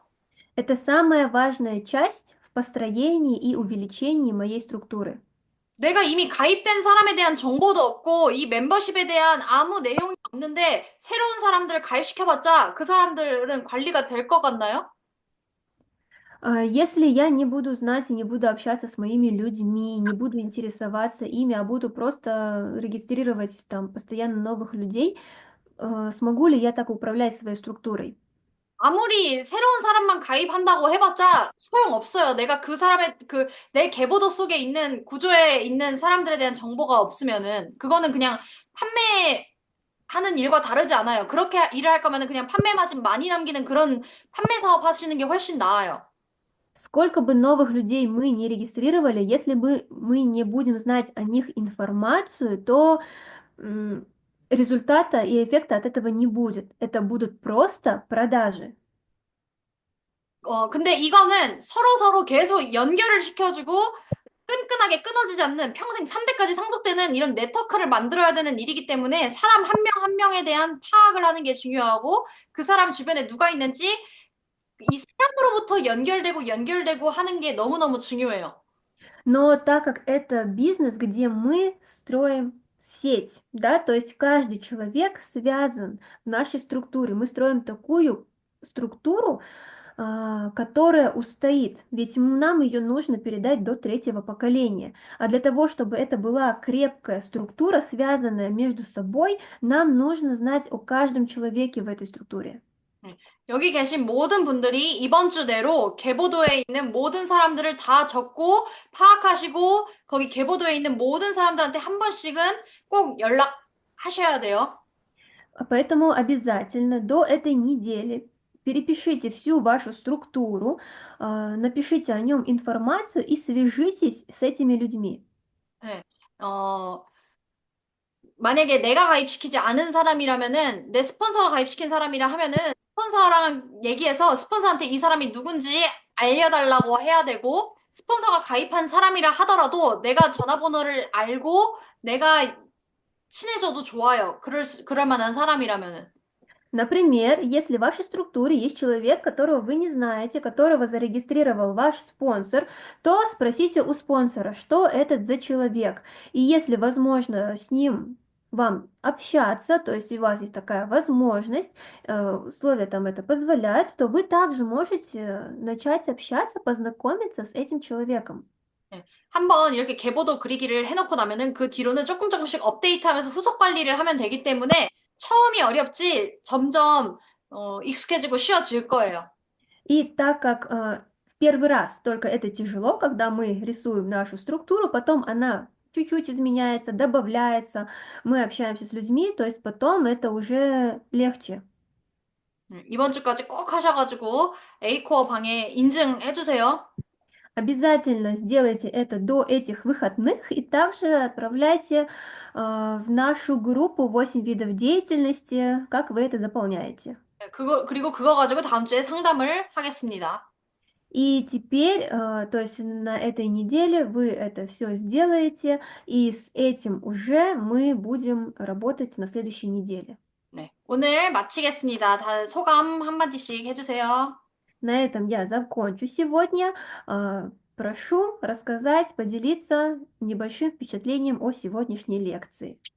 Это самая важная часть в построении и увеличении моей структуры. 내가 이미 가입된 사람에 대한 정보도 없고 이 멤버십에 대한 아무 내용이 없는데 새로운 사람들을 가입시켜봤자 그 사람들은 관리가 될 것 같나요? Если я не буду знать и не буду общаться с моими людьми, не буду интересоваться ими, а буду просто регистрировать там постоянно новых людей, смогу ли я так управлять своей структурой? 아무리 새로운 사람만 가입한다고 해봤자 소용없어요. 내가 그 사람의 내 계보도 속에 있는 구조에 있는 사람들에 대한 정보가 없으면은 그거는 그냥 판매하는 일과 다르지 않아요. 그렇게 일을 할 거면은 그냥 판매 마진 많이 남기는 그런 판매 사업 하시는 게 훨씬 나아요. Сколько бы новых людей мы не регистрировали, если бы мы не будем знать о них информацию, то результата и эффекта от этого не будет. Это будут просто продажи. 근데 이거는 서로 계속 연결을 시켜주고 끈끈하게 끊어지지 않는 평생 3대까지 상속되는 이런 네트워크를 만들어야 되는 일이기 때문에 사람 한 명 한 명에 대한 파악을 하는 게 중요하고 그 사람 주변에 누가 있는지 이 사람으로부터 연결되고 하는 게 너무너무 중요해요. Но так как это бизнес, где мы строим сеть, да, то есть каждый человек связан в нашей структуре, мы строим такую структуру, которая устоит, ведь нам ее нужно передать до третьего поколения. А для того, чтобы это была крепкая структура, связанная между собой, нам нужно знать о каждом человеке в этой структуре. 여기 계신 모든 분들이 이번 주 내로 계보도에 있는 모든 사람들을 다 적고 파악하시고 거기 계보도에 있는 모든 사람들한테 한 번씩은 꼭 연락하셔야 돼요. Поэтому обязательно до этой недели перепишите всю вашу структуру, напишите о нем информацию и свяжитесь с этими людьми. 네. 만약에 내가 가입시키지 않은 사람이라면은 내 스폰서가 가입시킨 사람이라 하면은 스폰서랑 얘기해서 스폰서한테 이 사람이 누군지 알려달라고 해야 되고 스폰서가 가입한 사람이라 하더라도 내가 전화번호를 알고 내가 친해져도 좋아요. 그럴 만한 사람이라면은. Например, если в вашей структуре есть человек, которого вы не знаете, которого зарегистрировал ваш спонсор, то спросите у спонсора, что этот за человек. И если возможно с ним вам общаться, то есть у вас есть такая возможность, условия там это позволяют, то вы также можете начать общаться, познакомиться с этим человеком. 네. 한번 이렇게 계보도 그리기를 해놓고 나면은 그 뒤로는 조금 조금씩 업데이트하면서 후속 관리를 하면 되기 때문에 처음이 어렵지 점점 익숙해지고 쉬워질 거예요. И так как в первый раз только это тяжело, когда мы рисуем нашу структуру, потом она чуть-чуть изменяется, добавляется, мы общаемся с людьми, то есть потом это уже легче. 이번 주까지 꼭 하셔가지고 A코어 방에 인증해주세요. Обязательно сделайте это до этих выходных и также отправляйте в нашу группу 8 видов деятельности, как вы это заполняете. 그리고 그거 가지고 다음 주에 상담을 하겠습니다. И теперь, то есть на этой неделе вы это все сделаете, и с этим уже мы будем работать на следующей неделе. 네. 오늘 마치겠습니다. 다 소감 한마디씩 해주세요. На этом я закончу сегодня. Прошу рассказать, поделиться небольшим впечатлением о сегодняшней лекции.